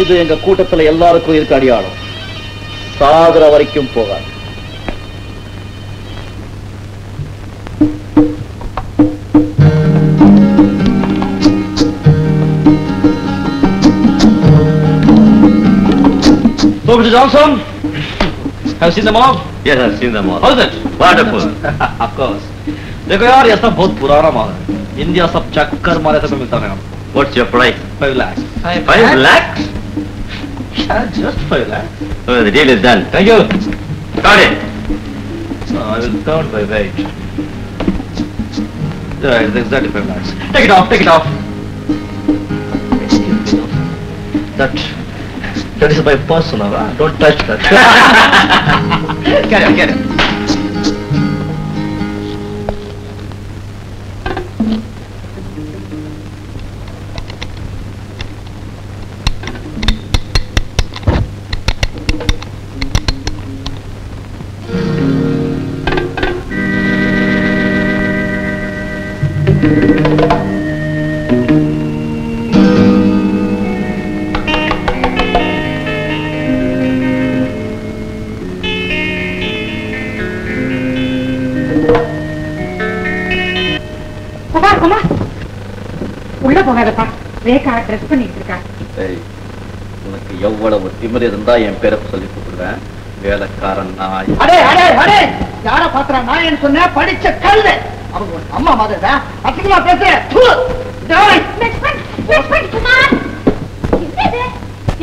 இது எங்க கூட்டத்துல எல்லாருக்கும் இருக்க அடையாளம். சாகர வரைக்கும் போகாது. So, Mr. Johnson, have you seen them all? Yes, I've seen them all. How is it? Wonderful. Of course. देखो यार, ये सब बहुत पुराना माल है. इंडिया सब चक्कर मारे सब मिलता है. What's your price? 5 lakhs. 5 lakhs? Yeah, just 5 lakhs. Oh, the deal is done. Thank you. Got it. No, I will count by weight. Yeah, it's exactly 5 lakhs. Take it off, take it off. That is my personal, huh? Don't touch that. Carry on, carry on. உள்ள போகாதப்பா, Rekha dress பண்ணிட்டு இருக்கா. உனக்கு எவ்வளவு திமிரு இருந்தா என் பேரை சொல்லி கூப்பிடுவேன். வேலைக்காரன் நாய். அடே அடே அடே, யார பாக்குறா நாயன்னு சொன்ன? படிச்ச கல்ல அவங்க அம்மா மாதிரி அசிங்கமா பேசுறேன்.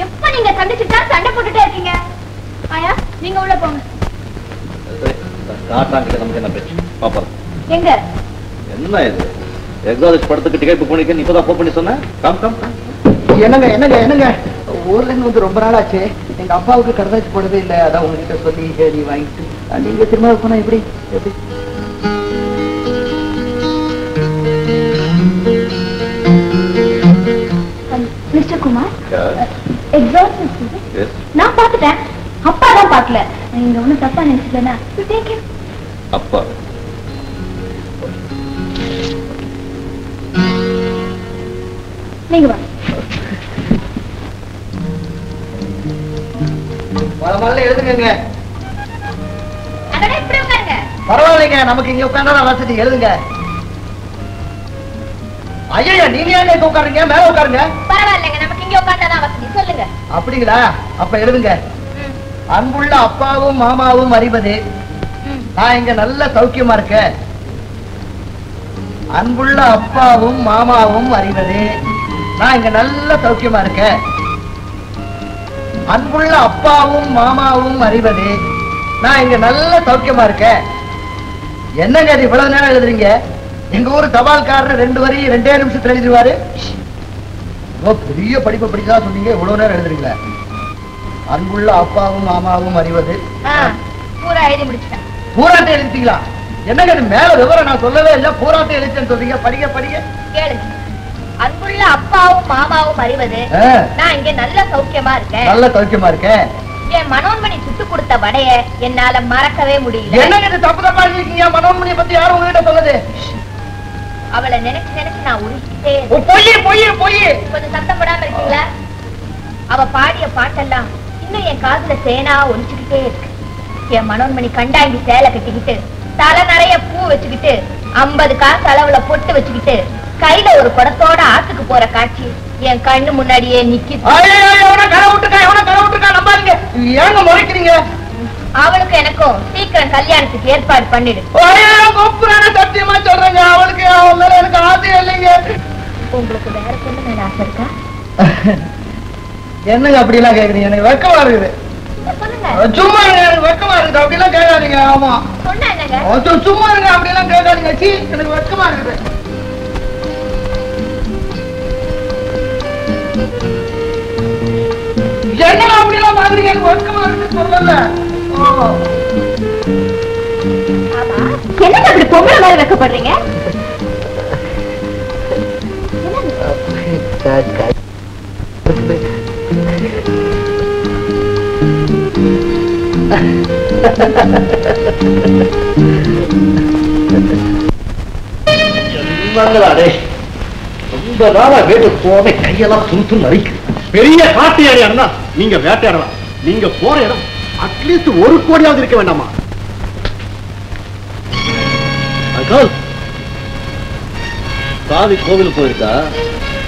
எப்ப நீங்க சந்திச்சுட்டா சண்டை போட்டுட்டே இருக்கீங்க. ஆயா, நீங்க உள்ள போங்க. காட்டாங்க நமக்கு என்ன பேச்சு பாப்பா. எங்க என்ன இது எக்ஸாமினேஷன் படத்துக்கு டிக்கெட் புக் பண்ணிக்க நீ இப்பதான் போன் பண்ணி சொன்ன. Come come. என்னங்க என்னங்க என்னங்க, ஊர்ல இருந்து வந்து ரொம்ப நாள் ஆச்சு. எங்க அப்பாவுக்கு கடதாச்சு போடவே இல்லை. அதான் உங்ககிட்ட சொல்லி நீ வாங்கிட்டு நீங்க திரும்ப போனா எப்படி எப்படி? மிஸ்டர் குமார், எக்ஸாமினேஷன் நான் பாத்துட்டேன். அப்பா தான் பாக்கல. நீங்க ஒண்ணும் தப்பா நினைச்சுட்டேன்னா அப்பா நீங்க வாங்க. முதல்ல எழுதுங்க. அதோட இப்படி உட்காருங்க. பரவாயில்லைங்க, நமக்கு இங்க உட்கார்ந்தா வசதி. எழுதுங்க. ஐயா, நீங்க ஏன் உட்காருங்க? மேல உட்காருங்க. பரவாயில்லைங்க, நமக்கு இங்க உட்கார்ந்தாதான் வசதி. சொல்லுங்க. அப்படிங்களா? அப்ப எழுதுங்க. அன்புள்ள அப்பாவும் மாமாவும் அறிவது, நான் இங்க நல்ல சௌக்கியமா இருக்கேன். அன்புள்ள அப்பாவும் மாமாவும் அறிவது, நான் இங்க நல்ல சௌக்கியமா இருக்கேன். அன்புள்ள அப்பாவும் மாமாவும் அறிவது நான் இங்க நல்ல சௌக்கியமா இருக்கேன். என்னங்க அது இவ்வளவு நேரம் எழுதுறீங்க? எங்க ஊரு தபால்காரர் 2 வரி 2 நிமிஷத்துல எழுதிடுவாரு. பெரிய படிப்பை படிச்சா சொன்னீங்க, இவ்வளவு நேரம் எழுதுறீங்களா? அன்புள்ள அப்பாவும் மாமாவும் அறிவது பூரா எழுதி முடிச்சிட்டேன். பூராட்டை எழுதிட்டீங்களா? என்னங்க அது மேல விவரம் நான் சொல்லவே இல்லை, பூராட்டை எழுதிட்டேன்னு சொல்றீங்க. படிக்க படிக்க கேளுங்க. அன்புள்ள அப்பாவும் மாமாவும் அறிவது நான் இங்க நல்ல சௌக்கியமா இருக்கேன். நல்ல சௌக்கியமா இருக்கேன். என் மனோன்மணி சுட்டு கொடுத்த வடைய என்னால மறக்கவே முடியல. என்னங்க இது தப்பு தப்பா இருக்கீங்க? மனோன்மணியை பத்தி யாரும் உங்ககிட்ட சொன்னது? அவளை நினைச்சு நினைச்சு நான் உருகிட்டே கொஞ்சம் சத்தம் போடாம இருக்கீங்களா? அவ பாடிய பாட்டெல்லாம் இன்னும் என் காதுல சேனா ஒலிச்சுக்கிட்டே இருக்கு. என் மனோன்மணி கண்டாங்கி சேலை கட்டிக்கிட்டு தலை நிறைய பூ வச்சுக்கிட்டு 50 காசு அளவுல பொட்டு வச்சுக்கிட்டு கையில ஒரு குடத்தோட ஆத்துக்கு போற காட்சி என் கண்ணு முன்னாடியே நிக்கிது. அவளுக்கு எனக்கும் சீக்கிரம் கல்யாணத்துக்கு ஏற்பாடு பண்ணிடு. சத்தியமா சொல்றேங்க, அவளுக்கு அவன் மேல எனக்கு ஆசையே இல்லைங்க. உங்களுக்கு வேற பொண்ணு மேல ஆசை இருக்கா? என்னங்க அப்படி எல்லாம் கேக்குறீங்க? எனக்கு வெக்கமா இருக்குது. சும்மா எனக்கு வெக்கமா இருக்குது. அப்படி எல்லாம் கேட்காதீங்க. ஆமா சொன்னா என்னங்க? சும்மா இருங்க, அப்படி எல்லாம் கேட்காதீங்க. எனக்கு வெக்கமா இருக்குது. என்ன அப்படி எல்லாம் பாக்குறீங்க? எனக்கு வெக்கமா இருக்கு சொல்லல. என்னங்க அப்படி பொம்பளை மாதிரி வெக்கப்படுறீங்க? ரொம்ப நாளா வீட்டுக்கு போவே கையெல்லாம் துணு நரிக்கு. பெரிய காட்டியாடி அண்ணா, நீங்க வேட்டையாடலாம். நீங்க போற இடம் அட்லீஸ்ட் 1 கோடியாவது இருக்க வேண்டாமா? அங்கால் சாவி கோவில் போயிருக்கா,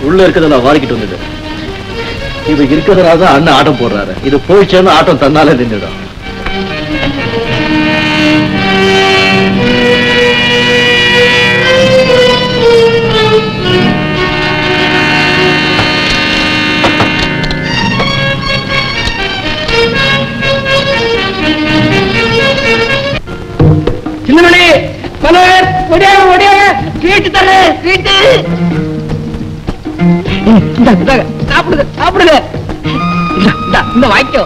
உள்ள இருக்கிறதெல்லாம் வாரிக்கிட்டு வந்தது. இது இருக்கிறதுனால அண்ணன் ஆட்டம் போடுறாரு. இது போயிச்சேன்னு ஆட்டம் தன்னால நின்றுடும். சின்னமணி மலர் ஒடியா ஸ்வீட் தரே ஸ்வீட். சாப்பிடுங்க சாப்பிடுங்க. இந்த வாய்க்கோ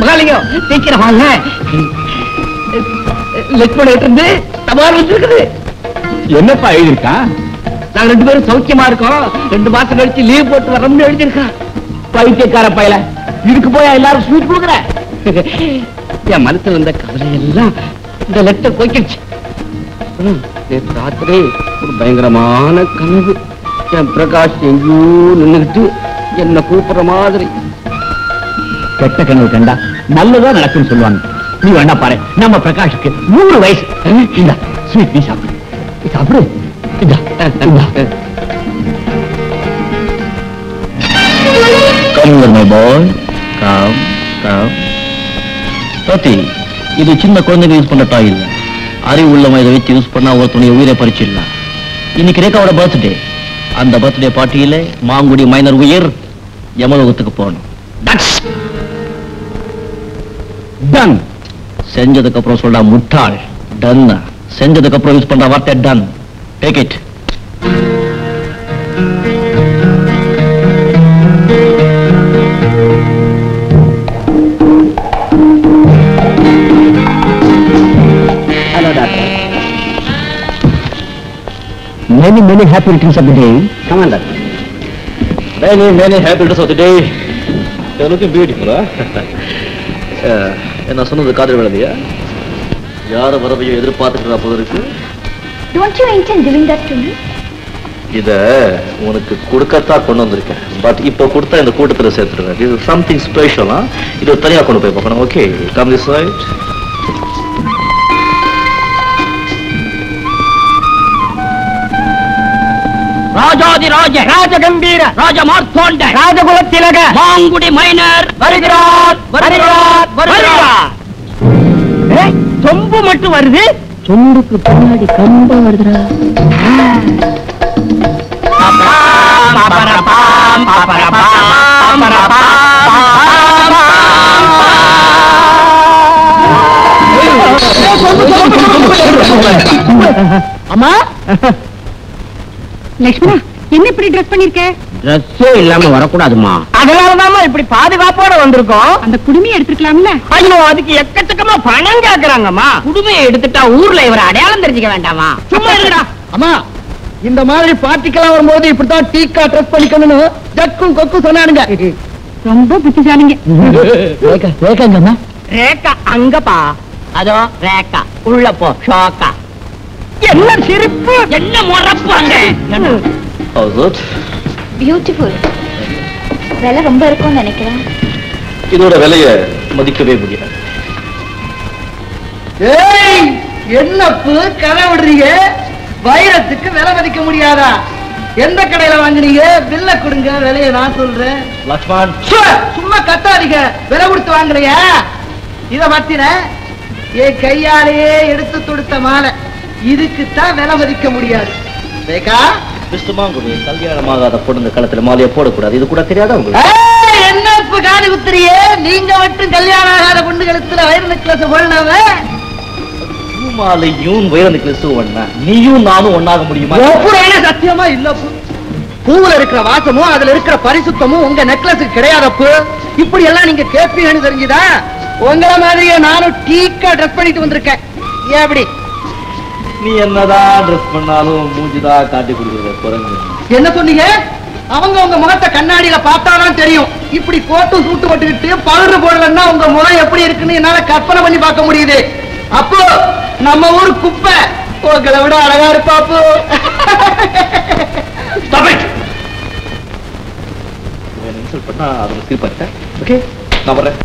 மகாலிங்கம் சீக்கிரம் வாங்க. லட்சுமண இருந்து தபால் வச்சிருக்குது. என்னப்பா எழுதிருக்கா? நாங்க 2 பேரும் சௌக்கியமா இருக்கோம், 2 மாசம் கழிச்சு லீவ் போட்டு வரோம்னு எழுதிருக்கான். பைத்தியக்கார பையல, இதுக்கு போய் எல்லாரும் ஸ்வீட் கொடுக்குற? என் மனசுல இருந்த கவலை எல்லாம் இந்த லெட்டர் போய்க்கிடுச்சு. நேற்று ராத்திரி ஒரு பயங்கரமான கனவு. என் பிரகாஷ் எங்கேயோ நின்றுகிட்டு என்ன கூப்பிடுற மாதிரி. கெட்ட கனவு கண்டா நல்லதா நடக்குன்னு சொல்லுவாங்க. நீ வேணா பாரு, நம்ம பிரகாஷுக்கு 100 வயசு. இந்த ஸ்வீட் நீ சாப்பிடு சாப்பிடு. இது சின்ன குழந்தைங்க யூஸ் பண்ண டாய் இல்ல. அறிவு உள்ளவன் இதை வச்சு யூஸ் பண்ணா ஒருத்தனுடைய உயிரை பறிச்சிடலாம். இன்னைக்கு ரேகாவோட பர்த்டே. அந்த பர்த்டே பார்ட்டியில மாங்குடி மைனர் உயிர் யமலோகத்துக்கு போகணும். டன். செஞ்சதுக்கு அப்புறம் சொல்றா முட்டாள். டன். செஞ்சதுக்கு அப்புறம் யூஸ் பண்ற வார்த்தை ton. Take it. Hello, doctor. Many happy returns of the day. Come on, doctor. Many happy returns of the day. You're looking beautiful, huh? என்ன சொன்னது காதல் விழலையா? யார வரவையும் எதிர்பார்த்துக்கிறா போல இருக்கு. Don't you intend doing that to me? இத உனக்கு கொடுக்கத்தான் கொண்டு வந்திருக்கேன். பட் இப்ப கொடுத்தா இந்த கூட்டத்துல சேர்த்துடுவேன். இது சம்திங் ஸ்பெஷலா. இது தனியா கொண்டு போய் பார்க்கணும். Okay, come this side. ராஜாதி ராஜ ராஜகம்பீர ராஜ மார்த்தாண்ட ராஜகுல திலக மாங்குடி மைனர் வருகிறார் வருகிறார் வருகிறார். சொம்பு மட்டும் வருது, சொண்டுக்கு பின்னாடி கம்பா வருதுடா. அம்மா லட்சுமணா, என்ன இப்படி ட்ரெஸ் பண்ணிருக்க? ட்ரெஸ்ஸே இல்லாம வரக்கூடாதுமா. அதனாலதாம்மா இப்படி பாதுகாப்போட வந்திருக்கோம். அந்த குடுமையை எடுத்துக்கலாம்ல? ஐயோ, அதுக்கு எக்கச்சக்கமா பணம் கேக்குறாங்கம்மா. குடுமையை எடுத்துட்டா ஊர்ல இவர அடையாளம் தெரிஞ்சுக்க வேண்டாமா? சும்மா இருக்கடா. அம்மா, இந்த மாதிரி பார்ட்டிக்கெல்லாம் வரும்போது இப்படித்தான் டீக்கா ட்ரெஸ் பண்ணிக்கணும்னு ஜக்கும் கொக்கும் சொன்னானுங்க. ரொம்ப புத்திசாலிங்க. ரேகாங்கம்மா. ரேக்கா அங்கப்பா. அதோ ரேக்கா உள்ள போ. ஷோக்கா. என்ன சிரிப்பு, என்ன முறப்பாங்க. பியூட்டிஃபுல். விலை ரொம்ப இருக்கும்னு நினைக்கிறேன். இதோட விலைய மதிக்கவே முடியாது. ஏய், என்னப்பு கதை விடுறீங்க? வைரத்துக்கு விலை மதிக்க முடியாதா? எந்த கடையில வாங்குனீங்க? பில்ல கொடுங்க, விலையை நான் சொல்றேன். லக்ஷ்மண், சும்மா கத்தாதீங்க. விலை கொடுத்து வாங்குறியா? இத பத்தின என் கையாலேயே எடுத்து தொடுத்த மாலை. இதுக்குத்தான் விலை மதிக்க முடியாது. ரேகா, மிஸ்டர் மாங்குடி, கல்யாணமாகாத பொண்ணுங்க களத்துல மாலையை போடக்கூடாது. இது கூட தெரியாதா உங்களுக்கு? என்ன இப்ப காது குத்துறியே? நீங்க மட்டும் கல்யாணம் ஆகாத பொண்ணு கழுத்துல வைர நெக்லஸ் போடனவ. மாலையும் வைர நெக்லஸ் ஒண்ணா? நீயும் நானும் ஒண்ணாக முடியுமா? சத்தியமா இல்ல. பூவுல இருக்கிற வாசமும் அதுல இருக்கிற பரிசுத்தமும் உங்க நெக்லஸுக்கு கிடையாதப்பு. இப்படி எல்லாம் நீங்க கேட்பீங்கன்னு தெரிஞ்சுதா? உங்கள மாதிரியே நானும் டீக்கா ட்ரெஸ் பண்ணிட்டு வந்திருக்கேன். ஏன் அப்படி? நீ என்னதான் ட்ரெஸ் பண்ணாலும் மூஞ்சிதான் காட்டி கொடுக்குற குரங்கு. என்ன சொன்னீங்க? அவங்க உங்க முகத்தை கண்ணாடியில பார்த்தாதான் தெரியும். இப்படி கோட்டு சூட்டு போட்டுக்கிட்டு பவுடர் போடலன்னா உங்க முகம் எப்படி இருக்குன்னு என்னால கற்பனை பண்ணி பார்க்க முடியுது. அப்போ நம்ம ஊர் குப்பை உங்களை விட அழகா இருப்பாப்பு. இன்சல்ட் பண்ணா அதை தீர்ப்பாட்டேன். ஓகே, நான் வரேன்.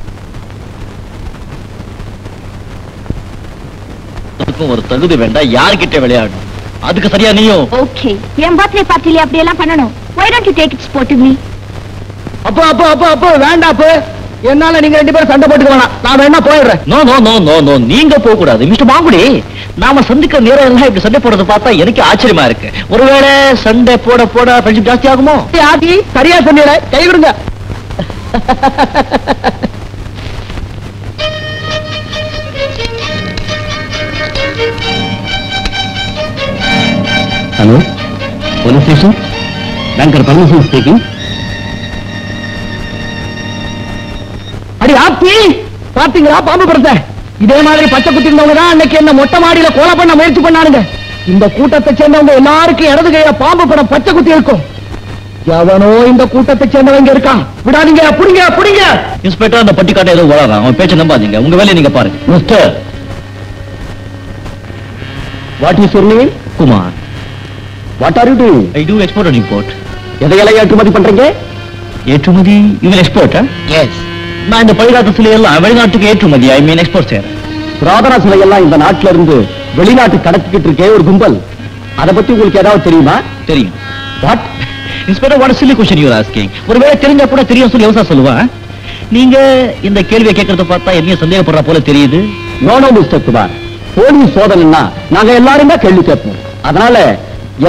அதுக்கும் ஒரு தகுதி வேண்டாம். யார்கிட்ட விளையாடணும்? அதுக்கு சரியா நீயும். ஓகே, என் பர்த்டே பார்ட்டில அப்படி எல்லாம் பண்ணணும். Why don't you take it sportively? அப்போ அப்போ அப்போ அப்போ வேண்டாப்பு. என்னால நீங்க ரெண்டு பேரும் சண்டை போட்டுக்க வேணாம். நான் வேணா போயிடுறேன். No no no no no, நீங்க போக கூடாது. மிஸ்டர் மாங்குடி, நாம சந்திக்கிற நேரம் எல்லாம் இப்படி சண்டை போடுறத பார்த்தா எனக்கு ஆச்சரியமா இருக்கு. ஒருவேளை சண்டை போட போட ஃப்ரெண்ட்ஷிப் ஜாஸ்தி ஆகுமோ? ஆதி, சரியா சொன்னீங்க. கை விடுங்க. Hello, police station. Banker permission speaking. அடி ஆத்தி, பாத்தீங்களா பாம்பு படத்தை? இதே மாதிரி பச்சை குத்தி இருந்தவங்க தான் அன்னைக்கு என்ன மொட்டை மாடியில கொலை பண்ண முயற்சி பண்ணானுங்க. இந்த கூட்டத்தை சேர்ந்தவங்க எல்லாருக்கும் இடது கையில பாம்பு படம் பச்சை குத்தி இருக்கும். எவனோ இந்த கூட்டத்தை சேர்ந்தவங்க இருக்கான். விடாதீங்க, புடிங்க புடிங்க. இன்ஸ்பெக்டர், அந்த பட்டிக்காட்டை ஏதோ வளரான். அவன் பேச்சை நம்பாதீங்க. உங்க வேலையை நீங்க பாருங்க. Mister, what is your name? Kumar. What are you doing? I do export and import. எதையெல்லாம் ஏற்றுமதி பண்றீங்க? ஏற்றுமதி? இவன் எக்ஸ்போர்ட்? எஸ். நான் இந்த பழிகாட்டு சிலையெல்லாம் வெளிநாட்டுக்கு ஏற்றுமதி, ஐ மீன் எக்ஸ்போர்ட் செய்யறேன். புராதன சிலையெல்லாம் இந்த நாட்டுல இருந்து வெளிநாட்டு கடத்திக்கிட்டு இருக்கே ஒரு கும்பல். அதை பத்தி உங்களுக்கு ஏதாவது தெரியுமா? தெரியும். What? Inspector, what chilli question you are asking? ஒருவேளை தெரிஞ்சா கூட தெரியும் சொல்லி யோசா சொல்லுவான். நீங்க இந்த கேள்வியை கேட்கறத பார்த்தா என்ன சந்தேகப்படுற போல தெரியுது. No no mister Kumar, police சோதனைன்னா நாங்க எல்லாரும் தான் கேள்வி கேட்போம். அதனால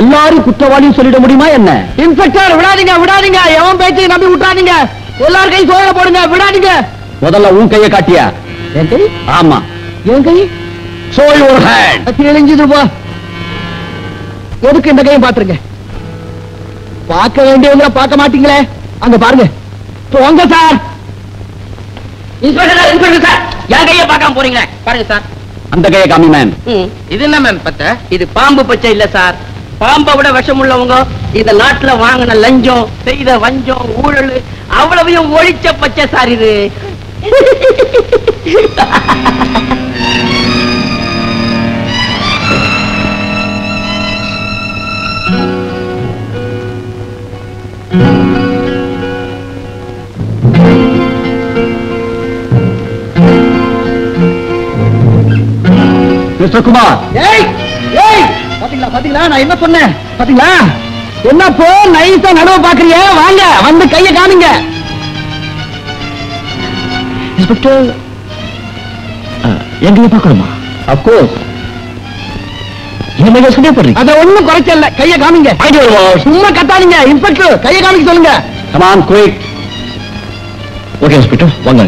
எல்லாரும் குற்றவாளியும் சொல்லிட முடியுமா என்ன? இன்ஸ்பெக்டர், விடாதீங்க விடாதீங்க. எவன் பேச்சை நம்பி விட்டாதீங்க. எல்லாரும் கை சோதனை போடுங்க. விடாதீங்க. முதல்ல உன் கையை காட்டியா? என் கை? ஆமா. என் கை? Show your hand. தெரிஞ்சது போ. எதுக்கு இந்த கையும் பாத்துருங்க? பார்க்க வேண்டியவங்க பார்க்க மாட்டீங்களே. அங்க பாருங்க. போங்க சார். இன்ஸ்பெக்டர், இன்ஸ்பெக்டர் சார், என் கையை பார்க்காம போறீங்களே, பாருங்க சார். அந்த கையை காமி மேம். இது என்ன மேம் பச்சை? இது பாம்பு பச்சை இல்ல சார். பாம்பை விட விஷம் உள்ளவங்க இந்த நாட்டுல வாங்கின லஞ்சம், செய்த வஞ்சம், ஊழல் அவ்வளவையும் ஒழிச்ச பச்சை சார் இது. மிஸ்டர் குமார். ஏய் ஏய், பாத்தீங்களா பாத்தீங்களா நான் என்ன சொன்னேன்? பாத்தீங்களா? என்ன போ நைஸா நடுவ பாக்குறீங்க? வாங்க வந்து கைய காமிங்க. இன்ஸ்பெக்டர், எங்கேயும் பார்க்கணுமா? அப்கோர்ஸ். என்ன யோசனை பண்றீங்க? அத ஒண்ணும் குறைச்சல. கைய காமிங்க. சும்மா கத்தாதீங்க. இன்ஸ்பெக்டர் கைய காமிக்க சொல்லுங்க. Come on, quick. Okay, Inspector, வாங்க.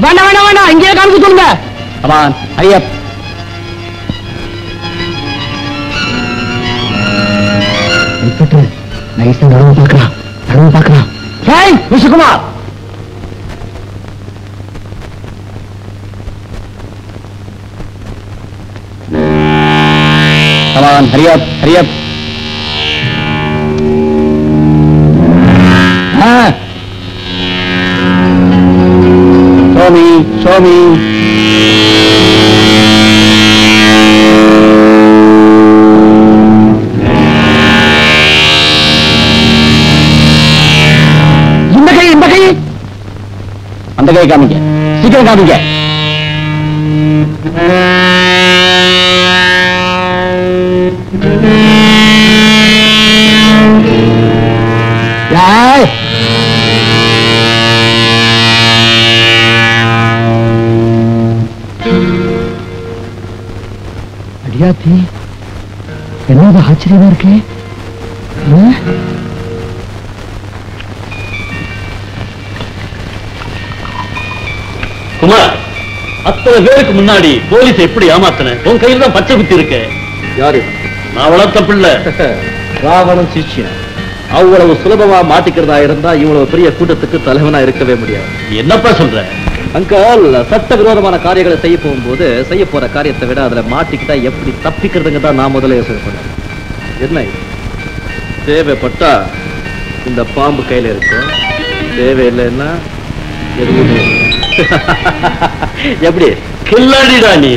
வேணாம் இங்கே காமிக்க சொல்லுங்க. Come on, hurry up. Inspector, நைஸா நடவு பார்க்கலாம். Hey mister Kumar, Come on, hurry up. Show me. இந்த கை அந்த கை காமிங்க, சீக்கிரம் காமிங்க. அடியாத்தி, என்னது ஆச்சரியமா இருக்கு. குமார், அத்தனை பேருக்கு முன்னாடி போலீஸ் எப்படி ஏமாத்தின? உன் கையில் தான் பச்சை குத்தி இருக்கு. யாரு? நான் வளர்த்த பிள்ளை ராவணன் சிஷ்யன். அவ்வளவு சுலபமா மாட்டிக்கிறதா இருந்தா இவ்வளவு பெரிய கூட்டத்துக்கு தலைவனா இருக்கவே முடியாது. என்னப்பா சொல்ற? அங்கால் சட்ட விரோதமான காரியங்களை செய்ய போகும்போது செய்ய போற காரியத்தை விட அதுல மாட்டிக்கிட்டா எப்படி தப்பிக்கிறதுங்க தான் நான் முதல்ல யோசனை பண்ணேன். என்ன தேவைப்பட்டா இந்த பாம்பு கையில இருக்கும், தேவையில்லைன்னா எதுவுமே எப்படி கில்லாடிடா நீ.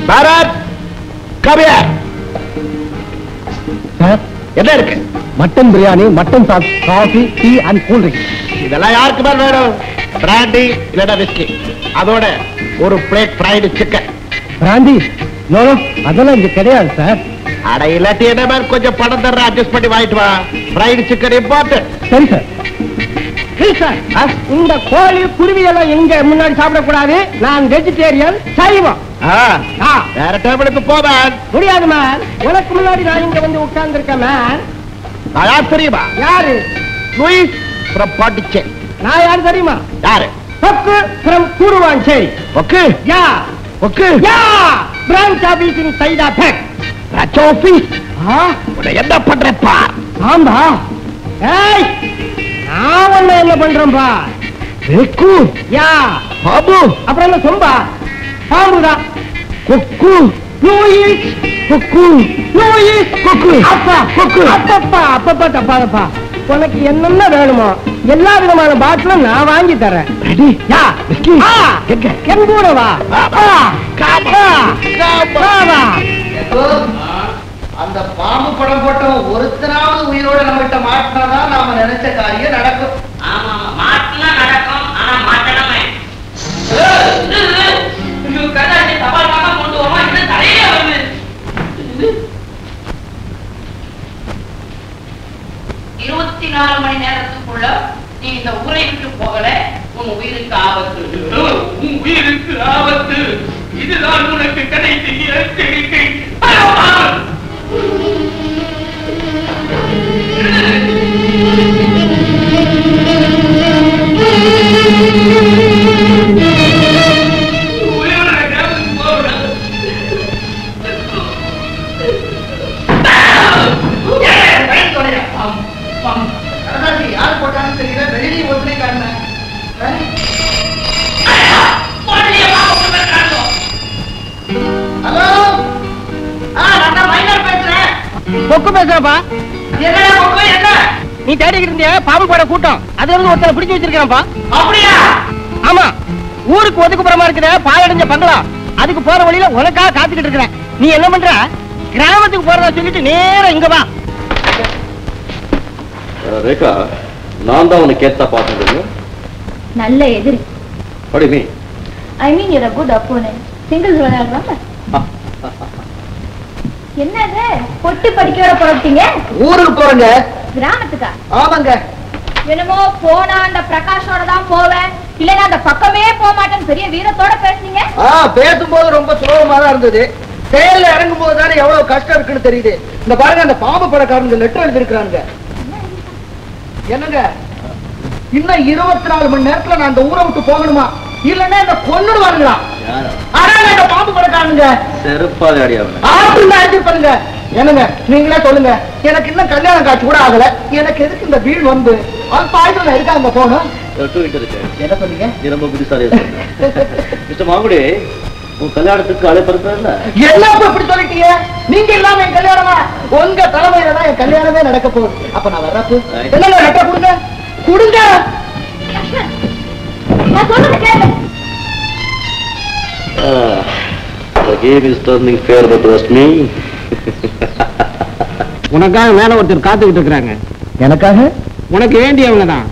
Bharat, come here. என்ன இருக்கு? மட்டன் பிரியாணி, மட்டன் சாப், coffee, tea and cool drink. இதெல்லாம் யாருக்கு மேல வேணும்? பிராண்டி இல்லடா விஸ்கி, அதோட ஒரு பிளேட் ஃப்ரைடு சிக்கன். பிராந்தி? நோ, அதெல்லாம் இங்க கிடையாது சார். அட இல்லாட்டி என்ன மாதிரி கொஞ்சம் பணம் தர்ற அட்ஜஸ்ட் பண்ணி வாங்கிட்டு வா. Fried chicken important. சரி சார். இந்த கோழி குருவி எல்லாம் எங்க முன்னாடி சாப்பிடக்கூடாது. நான் வெஜிடேரியன், சைவம். வேற டேபிளுக்கு போவேன். முடியாது மேன், உனக்கு முன்னாடி நான் இங்க வந்து உட்கார்ந்து இருக்கேன் மேன். யார் தெரியுமா? யாரு? Louis from Pondicherry. நான் யாரு தெரியுமா? யாரு? Okku from Guduvanchery. Okku? Yeah. Okku? Yeah. Branch office in சைடா பேக். Branch office? உன்னை என்ன பண்றப்பா? ஆமா. ஏய், நான் உன்னை என்ன பண்றேன்பா? வெக்கு. யா. பாபு. அப்புறம் என்ன சொம்பா? பாம்புதான். கொக்கு. லூயிஸ். கொக்கு. லூயிஸ். கொக்கு. அப்பா. கொக்கு. அப்பப்பா தப்பாதப்பா. உனக்கு என்னென்ன வேணுமோ எல்லா விதமான பாட்டிலும் நான் வாங்கி தரேன். ரெடி? யா. விஸ்கி. எங்க? என் கூட வா. அந்த பாம்பு படம் போட்டவன் ஒருத்தனாவது உயிரோட நம்மகிட்ட மாட்டினாதான் நாம நினைச்ச காரியம் நடக்கும். ஆமா, மாட்டினா நடக்கும். ஆனா மாட்டணுமே. கதாச்சி தபால்காக கொண்டு வருவோம். இன்னும் தலையில வருது. 24 மணி நேரத்துக்குள்ள நீ இந்த ஊரை விட்டு போகல, உன் உயிருக்கு ஆபத்து. உன் உயிருக்கு ஆபத்து. இதுதான் உனக்கு கடைசி எச்சரிக்கை. யார் போட்டான்னு தெரியல, வெளியே ஒருத்தனை காட்டினேன். பொக்கு பேசுறப்பா. என்னடா பொக்கு, என்ன? நீ தேடிக்கிட்டு இருந்திய பாம்பு பட கூட்டம், அதுல இருந்து ஒருத்தரை பிடிச்சு வச்சிருக்கான்ப்பா. அப்படியா? ஆமா, ஊருக்கு ஒதுக்குப்புறமா இருக்கிற பாழடைஞ்ச பங்களா, அதுக்கு போற வழியில உனக்காக காத்துக்கிட்டு இருக்கிறேன். நீ என்ன பண்ற? கிராமத்துக்கு போறதா சொல்லிட்டு நேரா இங்க வா. ரேகா, நான் தான் உனக்கு கேட்டா பார்த்தது. நல்ல எதிரி. What do you mean? I mean you're a good opponent. Singles விளையாடுறாங்க. என்னது பொட்டி படிக்க வர போறீங்க? ஊருக்கு போறங்க. கிராமத்துக்கா? ஆமாங்க. என்னமோ போனா அந்த பிரகாஷோட தான் போவேன், இல்லன்னா அந்த பக்கமே போக மாட்டேன்னு பெரிய வீரத்தோட பேசுனீங்க. பேசும்போது ரொம்ப சுலபமா தான் இருந்தது. செயல்ல இறங்கும் போது தானே எவ்வளவு கஷ்டம் இருக்குன்னு தெரியுது. இந்த பாருங்க, அந்த பாம்பு படக்காரங்க லெட்டர் எழுதிருக்காங்க. என்னங்க, இன்னும் 24 மணி நேரத்துல நான் இந்த ஊரை விட்டு போகணுமா, இல்லன்னா இந்த கொன்னுடுவானுங்களா? அதான் இந்த பாம்பு படக்காரங்க. செருப்பாதி அடியாவன. ஆச்சு பண்ணுங்க. என்னங்க, நீங்களே சொல்லுங்க. எனக்கு இன்னும் கல்யாணம் காட்சி கூட ஆகல. எனக்கு எதுக்கு இந்த வீடு வந்து பாய்ச்சல் இருக்காங்க போகணும்? என்ன சொன்னீங்க? ரொம்ப புத்திசாலியா சொன்னேன். மிஸ்டர் மாங்குடி, உன் கல்யாணத்துக்கு அழைப்படுறதுல என்ன இப்படி சொல்லிட்டீங்க? நீங்க இல்லாம என் கல்யாணமா? உங்க தலைமையில தான் என் கல்யாணமே நடக்க போகுது. அப்ப நான் வர்றப்ப என்னங்க லெட்டர் கொடுங்க, கொடுங்க. நான் சொல்றது கேளு. The game is turning fair, but trust me. உனக்காக மேல ஒருத்தர் காத்துக்கிட்டு இருக்கிறாங்க. எனக்காக? உனக்கு வேண்டியவங்க தான்.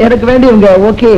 எனக்கு வேண்டியவங்க. ஓகே.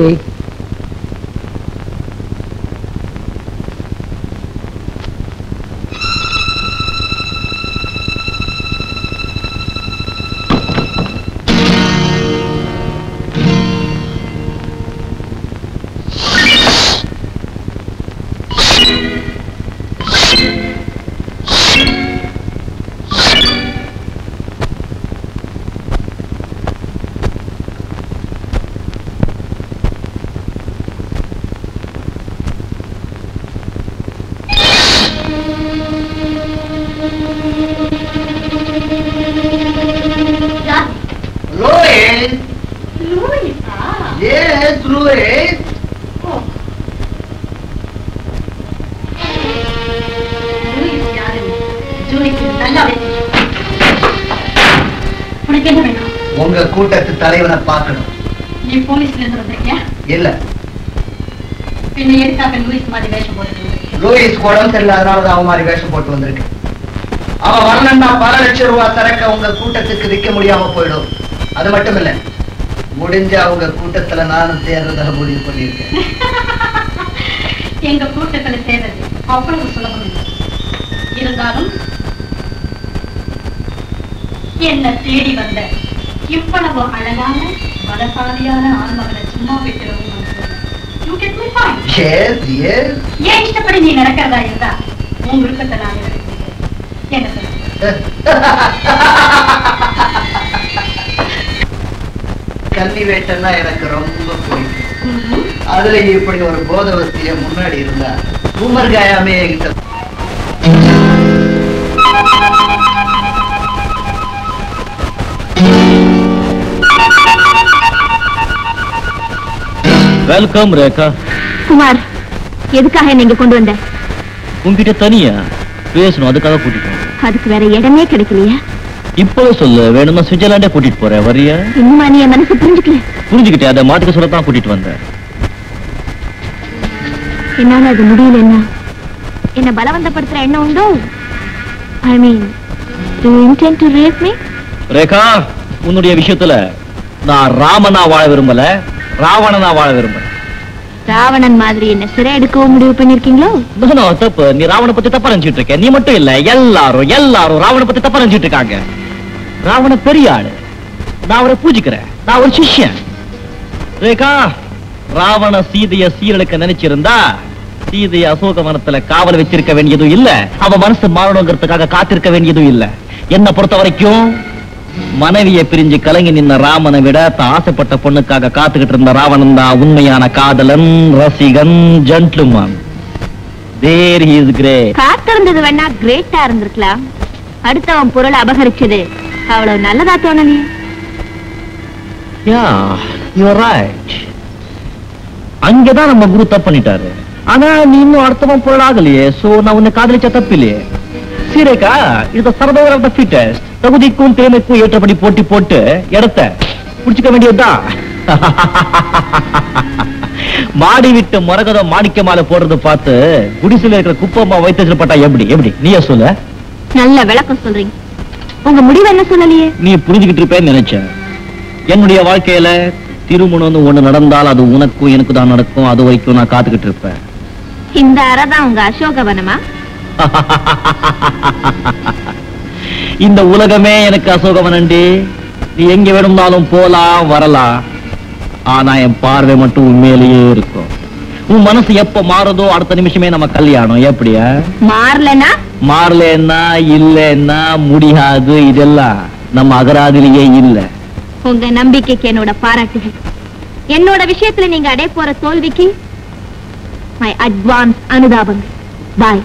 உங்க கூட்டத்து தலைவனை பார்க்கணும். நீ போலீஸ்ல இருந்து வந்திருக்கியா? இல்ல. பின்ன எதுக்காக லூயிஸ் மாதிரி வேஷம் போட்டு? லூயிஸ் உடம்பு சரியில்லை, அதனாலதான் அவன் மாதிரி வேஷம் போட்டு வந்திருக்கு. அவன் வரலன்னா பல லட்சம் ரூபாய் சரக்க உங்க கூட்டத்துக்கு விற்க முடியாம போயிடும். அது மட்டும் இல்ல, முடிஞ்ச அவங்க கூட்டத்துல நானும் சேர்றதாக முடிவு பண்ணியிருக்கேன். எங்க கூட்டத்துல சேர்றது அவ்வளவு சுலபம் இல்லை. இருந்தாலும் என்ன தேடி வந்த இவ்வளவு அழகான பலசாலியான ஆண்மகனை சும்மா விட்டுறவும் ஏன் இஷ்டப்படி நீ நடக்கிறதா இருந்தா உன் விருப்பத்தை நான் என்ன சொல்ல? கல்வி வேட்டன்னா எனக்கு ரொம்ப பிடிக்கும். அதுல இப்படி ஒரு போதவஸ்திய முன்னாடி இருந்தா உமர் காயாமே என்கிட்ட. வெல்கம் ரேகா. குமார், எதுக்காக நீங்க கொண்டு வந்த? உங்ககிட்ட தனியா பேசணும், அதுக்காக கூட்டிட்டு. அதுக்கு வேற இடமே கிடைக்கலையா? இப்பவே சொல்லு, வேணுமா சுவிட்சர்லாண்டே கூட்டிட்டு போறேன், வரியா? இன்னுமா நீ என் மனசு புரிஞ்சுக்கல? புரிஞ்சுக்கிட்டே, அதை மாத்துக்க சொல்லத்தான் கூட்டிட்டு வந்தேன். என்னால அது முடியல. என்ன பலவந்தப்படுத்துற எண்ணம் உண்டோ? I mean, do you intend to rape me? Rekha, உன்னுடைய விஷயத்துல நான் ராமனா வாழ விரும்பல, ராவணனா வாழ விரும்பல. ராவணன் மாதிரி என்ன சிறை எடுக்கவும் முடிவு பண்ணிருக்கீங்களோ? தப்பு. நீ ராவண பத்தி தப்பா நினைச்சிட்டு இருக்க. நீ மட்டும் இல்ல, எல்லாரும் ராவண பத்தி தப்பா நினைச்சிட்டு இருக்காங்க. ராவண பெரிய ஆளு, நான் அவரை பூஜிக்கிறேன், நான் ஒரு சிஷ்யன். ரேகா, ராவண சீதைய சீரழுக்க நினைச்சிருந்தா சீதைய அசோகவனத்துல காவல் வச்சிருக்க வேண்டியதும் இல்ல, அவ மனசு மாறணுங்கிறதுக்காக காத்திருக்க வேண்டியதும் இல்ல. என்ன பொறுத்த வரைக்கும் மனைவியை பிரிஞ்சு கலங்கி நின்ன ராமனை விட ஆசைப்பட்ட பொண்ணுக்காக காத்துக்கிட்டு இருந்த ராவணன் தான் உண்மையான காதலன், ரசிகன், gentleman. There he is great. காத்திருந்தது வேணா கிரேட்டா இருந்திருக்கலாம். அடுத்தவன் பொருளை அபகரிச்சது அவ்வளவு நல்லதா தோணலையே. Yeah, you are right. அங்கதான் நம்ம குரு தப்பு பண்ணிட்டாரு. ஆனா நீ இன்னும் அடுத்தவன் பொருள் ஆகலையே, சோ நான் உன்னை காதலிச்ச தப்பு இல்லையே. சீரேகா இது சர்வைவல் ஆஃப் தி ஃபிட்டஸ்ட். தகுதிக்கும் திறமைக்கும் ஏற்றபடி போட்டி போட்டு இடத்தை புடிச்சுக்க வேண்டியதுதான். மாடி விட்டு மரகதம் மாணிக்க மாலை போடுறது பார்த்து குடிசையில இருக்கிற குப்பமா வைத்து பட்டா எப்படி எப்படி நீயே சொல்ல. நல்ல விளக்கம் சொல்றீங்க. உங்க முடிவு என்ன சொல்லலையே. நீ புரிஞ்சுக்கிட்டு இருப்பேன்னு நினைச்சேன். என்னுடைய வாழ்க்கையில திருமணம் ஒண்ணு நடந்தால் அது உனக்கும் எனக்கு தான் நடக்கும். அது வரைக்கும் நான் காத்துக்கிட்டு இருப்பேன். இந்த அறைதான் உங்க அசோகவனமா? இந்த உலகமே எனக்கு அசோகவனண்டி. நீ எங்க வேணும்னாலும் போலாம் வரலாம். ஆனா என் பார்வை மட்டும் உண்மையிலேயே இருக்கும். உன் மனசு எப்ப மாறுதோ அடுத்த நிமிஷமே நம்ம கல்யாணம். எப்படியா? மாறலன்னா இல்லன்னா முடியாது. இதெல்லாம் நம்ம அகராதிலேயே இல்ல. உங்க நம்பிக்கைக்கு என்னோட பாராட்டுகள். என்னோட விஷயத்துல நீங்க அடைய போற தோல்விக்கு மை அட்வான்ஸ் அனுதாபங்கள். பாய்.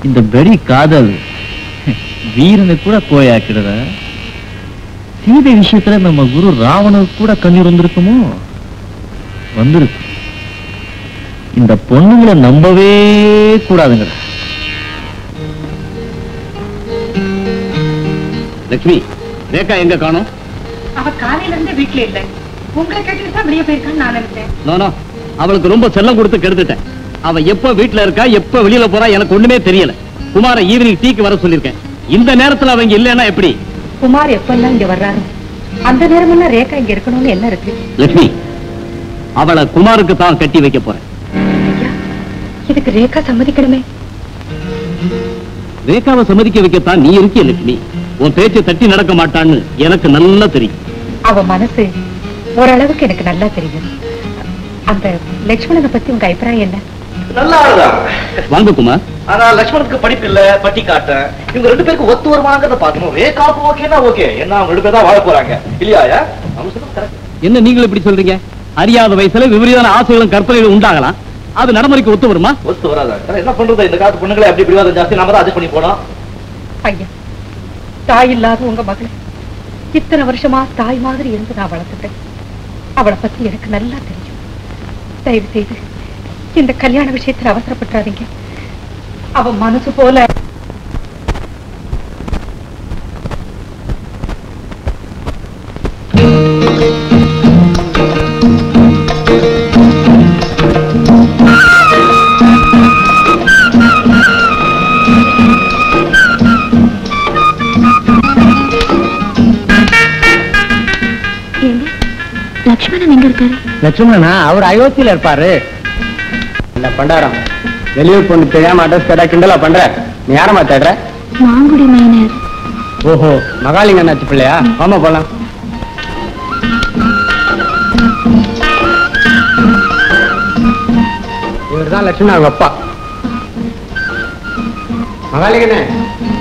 இந்த பெரிய காதல் வீரனை கூட கோயாக்கிடுற. சீதை விஷயத்துல நம்ம குரு ராவனுக்கு கூட கண்ணீர் வந்திருக்குமோ? வந்திருக்கு. இந்த பொண்ணுங்களை நம்பவே கூடாதுங்க. லட்சுமி, ரேகா எங்க காணோம்? அவ காலையில இருந்து வீட்டுல இல்ல. உங்களை கேட்டுட்டு தான் வெளியே போயிருக்கான்னு நான் நினைச்சேன். நானா அவளுக்கு ரொம்ப செல்லம் கொடுத்து கெடுத்துட்டேன். அவ எப்ப வீட்டுல இருக்கா எப்ப வெளியில போறா எனக்கு ஒண்ணுமே தெரியல. குமார ஈவினிங் டீக்கு வர சொல்லிருக்கேன். இந்த நேரத்துல அவங்க இல்லன்னா எப்படி? குமார் எப்பெல்லாம் இங்க வர்றாரு அந்த நேரமெல்லாம் ரேகா இங்க இருக்கணும்னு என்ன இருக்கு? லட்சுமி, அவளை குமாருக்கு தான் கட்டி வைக்க போறேன். இதுக்கு ரேகா சம்மதிக்கணுமே. ரேகாவை சம்மதிக்க வைக்கத்தான் நீ இருக்கிய லட்சுமி. உன் பேச்சை தட்டி நடக்க மாட்டான்னு எனக்கு நல்லா தெரியும். அவ மனசு ஓரளவுக்கு எனக்கு நல்லா தெரியும். அந்த லட்சுமணனை பத்தி உங்க அபிப்பிராயம் என்ன? நல்லா ஆளுதான். வாங்க குமார். ஆனா லட்சுமணனுக்கு படிப்பு இல்ல, பட்டி காட்டேன். இவங்க ரெண்டு பேருக்கு ஒத்து வருமானங்கிறத பாக்கணும். ரேகாவுக்கு ஓகேனா ஓகே. என்ன அவங்க ரெண்டு பேர் தான் வாழ போறாங்க இல்லையா? என்ன நீங்களும் இப்படி சொல்றீங்க? அறியாத வயசுல விபரீதமான ஆசைகளும் கற்பனைகளும் உண்டாகலாம். அது நடைமுறைக்கு ஒத்து வருமா? ஒத்து வராதா? என்ன பண்றது? இந்த காலத்து பொண்ணுங்களை அப்படி பிடிவாதம் ஜாஸ்தி. நாம தான் அட்ஜஸ்ட் பண்ணி போனோம். ஐயா, தாய் இல்லாத உங்க மகளை இத்தனை வருஷமா தாய் மாதிரி இருந்து நான் வளர்த்துட்டேன். அவளை பத்தி எனக்கு நல்லா தெரியும். தயவு செய்து இந்த கல்யாண விஷயத்துல அவசரப்பட்டாதீங்க. அவ மனசு போல லட்சுமணன் எங்க இருக்காரு? லட்சுமணனா அவர் அயோத்தியில இருப்பாரு. என்ன பண்டாரம் வெளியூர் பொண்ணு தெரியாம அட்ரஸ் கேட்டா கிண்டலா பண்ற? நீ யாரமா தேடுற? மாங்குடி மைனர். ஓஹோ, மகாலிங்க அண்ணாச்சி பிள்ளையா? ஆமா போலாம். இவர்தான் லட்சுமணன் அவங்க அப்பா. மகாலிங்கண்ணே,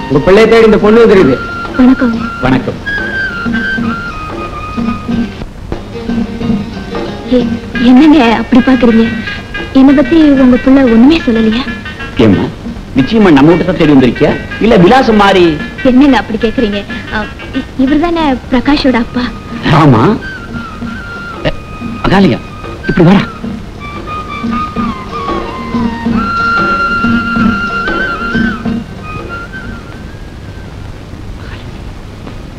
உங்க பிள்ளைய தேடி இந்த பொண்ணு தெரியுது. வணக்கம். வணக்கம். என்னங்க அப்படி பாக்குறீங்க? என்ன பத்தி உங்க பிள்ளை ஒண்ணுமே சொல்லலையா? ஏமா நிச்சயமா நம்ம வீட்டு தேடி வந்திருக்கியா இல்ல விலாசம் மாறி? என்னங்க அப்படி கேக்குறீங்க? இவர் தானே பிரகாஷோட அப்பா. ஆமா. மகாலியா இப்படி வர.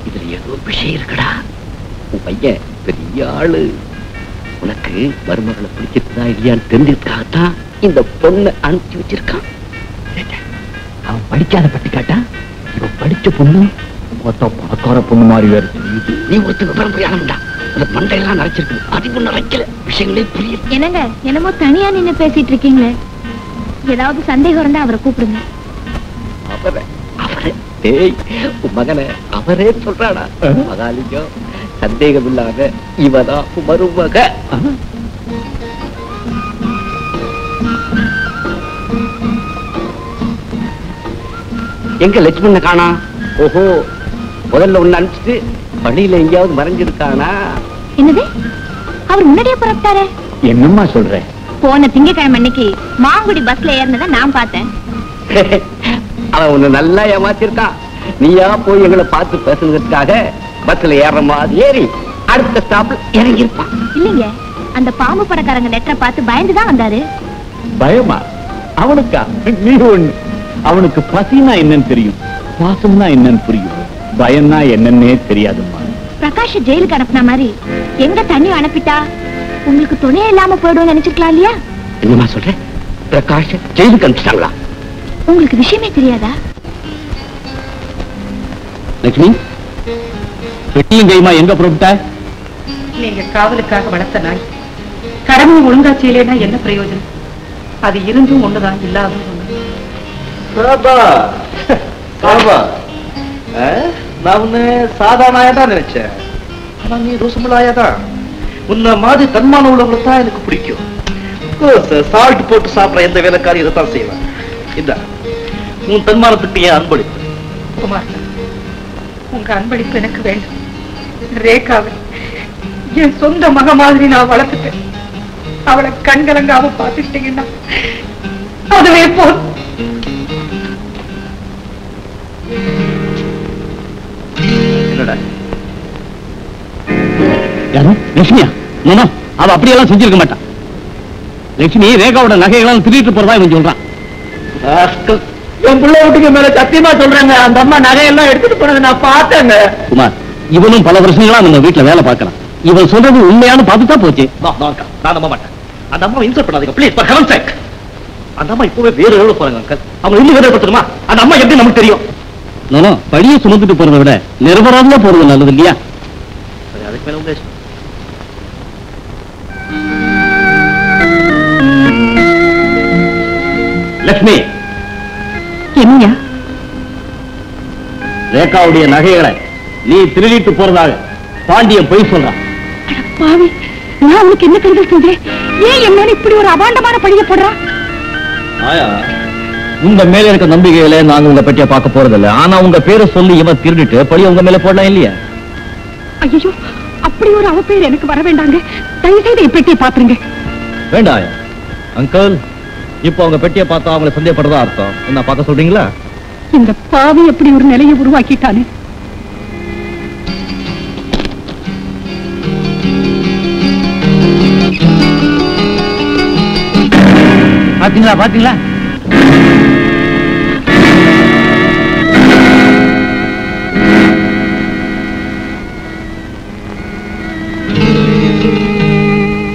இதுல ஏதோ விஷயம் இருக்குடா. உன் பையன் பெரிய ஆளு. உனக்கு மருமகளை பிடிச்சிருந்தா இல்லையான்னு தெரிஞ்சுக்காகத்தான் இந்த பொண்ணை அனுப்பிச்சு வச்சிருக்கான். அவன் படிக்காத பட்டி காட்டா இவன் படிச்ச பொண்ணு மொத்தம் பணக்கார பொண்ணு மாதிரி வேறு. நீ ஒருத்தர் விவரம் புரியாதா? உனக்கு மண்டையெல்லாம் நிறைச்சிருக்கு. அது நிறைக்கல விஷயங்களே புரியுது. என்னங்க என்னமோ தனியா நின்னு பேசிட்டு இருக்கீங்களே. ஏதாவது சந்தேகம் இருந்தா அவரை கூப்பிடுங்க. அவரை அவரே ஏய் உன் மகனை அவரே சொல்றாடா. மகாலிங்கம் சந்தேகம் இல்லாம இவதான் மருமக. எங்க லட்சுமண காணா? ஓஹோ, முதல்ல ஒண்ணு அனுப்பிச்சுட்டு பள்ளியில எங்கேயாவது மறைஞ்சிருக்கானா? என்னது, அவர் முன்னாடியே புறப்பட்டாரே? என்னம்மா சொல்ற? போன திங்கக்கிழமை அன்னைக்கு மாங்குடி பஸ்ல ஏறினதை நான் பார்த்தேன். அவன் உன்னை நல்லா ஏமாத்திருக்கான். நீயா போய் எங்களை பார்த்து பேசுனதுக்காக பஸ்ல ஏற மாதிரி ஏறி அடுத்த ஸ்டாப்ல இறங்கி இருப்பான். இல்லைங்க, அந்த பாம்பு படக்காரங்க லெட்டரை பார்த்து பயந்துதான் வந்தாரு. பயமா? அவனுக்கா? நீ ஒண்ணு. அவனுக்கு பசினா என்னன்னு தெரியும், பாசம்னா என்னன்னு புரியும், பயம்னா என்னன்னே தெரியாதுமா. பிரகாஷ் ஜெயிலுக்கு அனுப்புன மாதிரி எங்க தண்ணி அனுப்பிட்டா உங்களுக்கு துணையே இல்லாம போயிடும் நினைச்சிருக்கலாம் இல்லையா? என்னமா சொல்ற? பிரகாஷ் ஜெயிலுக்கு அனுப்பிச்சிட்டாங்களா? உங்களுக்கு விஷயமே தெரியாதா? லட்சுமி, பெட்டியும் கைமா எங்க புறப்பட்ட? நீங்க காவலுக்காக வளர்த்த நாய் கடமை ஒழுங்கா செய்யலைன்னா என்ன பிரயோஜனம்? அது இருந்தும் ஒண்ணுதான், இல்லாதும் ஒண்ணு. நான் உன்னை சாதாரணாயதான் நினைச்சேன். ஆனா நீ ரோசமலாயதான். உன்ன மாதிரி தன்மான உள்ளவங்களை தான் எனக்கு பிடிக்கும். சால்ட் போட்டு சாப்பிட எந்த வேலைக்காரி இதைத்தான் செய்வேன். இந்த உன் தன்மானத்துக்கு என் அன்பளிப்பு. குமார், உங்க அன்பளிப்பு எனக்கு வேண்டும். ரேகாவை என் சொந்த மக மாதிரி நான் வளர்த்துட்டேன். அவளை கண்கலங்காம பார்த்துட்டீங்கன்னா அதுவே போதும். என்னடா யாரும் லட்சுமியா? அவ அப்படியெல்லாம் செஞ்சிருக்க மாட்டான். லட்சுமி ரேகாவோட நகைகளாம் திருட்டு போறதா இவன் சொல்றான். என் பிள்ளை வீட்டுக்கு மேல சத்தியமா சொல்றாங்க, அந்த அம்மா நகையெல்லாம் எடுத்துட்டு போனது நான் பார்த்தேங்க. குமார், இவனும் பல வருஷங்களா நம்ம வீட்டுல வேலை பார்க்கலாம். இவன் சொல்றது உண்மையான பார்த்துட்டா போச்சு. நான் நம்ப மாட்டேன். அந்த அம்மா இன்சல்ட் பண்ணாதீங்க ப்ளீஸ், ஃபார் ஹெவன்ஸ் சேக். அந்த அம்மா இப்பவே வேற எவ்வளவு போறாங்க அங்கிள். அவங்க இன்னும் வேற படுத்துமா? அந்த அம்மா எப்படி நமக்கு தெரியும்? நானும் பழிய சுமந்துட்டு போறதை விட நிரபராதியா போறது நல்லது இல்லையா? சரி, அதுக்கு மேல உங்க இஷ்டம். லட்சுமி, என்னையா? ரேகாவுடைய நகைகளை நீ திருடிட்டு போறதாக பாண்டியன் பொய் சொல்றான். பாவி, நான் உனக்கு என்ன கருதல் செஞ்சேன்? ஏன் என் மேல இப்படி ஒரு அபாண்டமான பழிய போடுறான்? ஆயா, உங்க மேல இருக்க நம்பிக்கையில நாங்க உங்க பெட்டியை பார்க்க போறதில்ல. ஆனா உங்க பேரை சொல்லி இவன் திருடிட்டு பழி உங்க மேல போடலாம் இல்லையா? ஐயோ, அப்படி ஒரு அவப்பேர் எனக்கு வர வேண்டாங்க. தயவு செய்து என் பெட்டியை பாத்துருங்க. வேண்டாம் ஆயா. அங்கிள், இப்போ அவங்க பெட்டியை பார்த்தா அவங்களை சந்தேகப்படுறதா அர்த்தம். என்ன பார்க்க சொல்றீங்களா? இந்த பாவி எப்படி ஒரு நிலையை உருவாக்கிட்டானே. பாத்தீங்களா பாத்தீங்களா?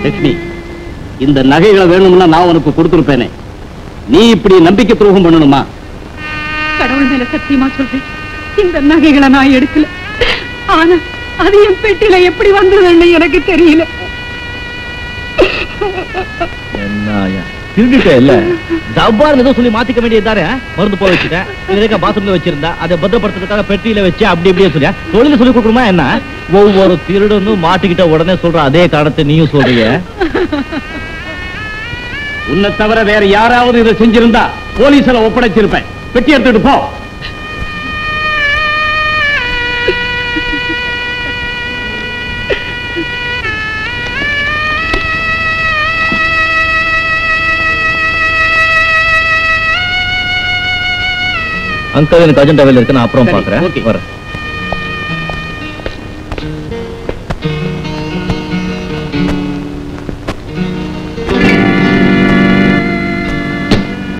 லட்சுமி, இந்த நகைகளை வேணும்னா நான் உனக்கு கொடுத்திருப்பேனே. நீ இப்படி நம்பிக்கை துரோகம் பண்ணணுமா? கடவுள் மேல சத்தியமா சொல்றேன், இந்த நகைகளை நான் எடுக்கல. ஆனா அது என் பெட்டியில எப்படி வந்ததுன்னு எனக்கு தெரியல. என்ன ஆயா, திருடிட்ட இல்ல? டப்பார் ஏதோ சொல்லி மாத்திக்க வேண்டியதாரு. மருந்து போல வச்சுட்டேன், இதே பாத்ரூம்ல வச்சிருந்தா அதை பத்திரப்படுத்துறதுக்காக பெட்டியில வச்சு அப்படி இப்படியே சொல்லியா தொழில சொல்லி கொடுக்கணுமா என்ன? ஒவ்வொரு திருடனும் மாட்டிக்கிட்ட உடனே சொல்ற அதே காரணத்தை நீயும் சொல்றீங்க. உன்னை தவிர வேற யாராவது இதை செஞ்சிருந்தா போலீஸ்ல ஒப்படைச்சிருப்பேன். பெட்டி எடுத்துட்டு போ. அங்கிள், எனக்கு அர்ஜென்ட் வேலை இருக்கு, நான் அப்புறம் பாக்குறேன். ஓகே. வரேன்.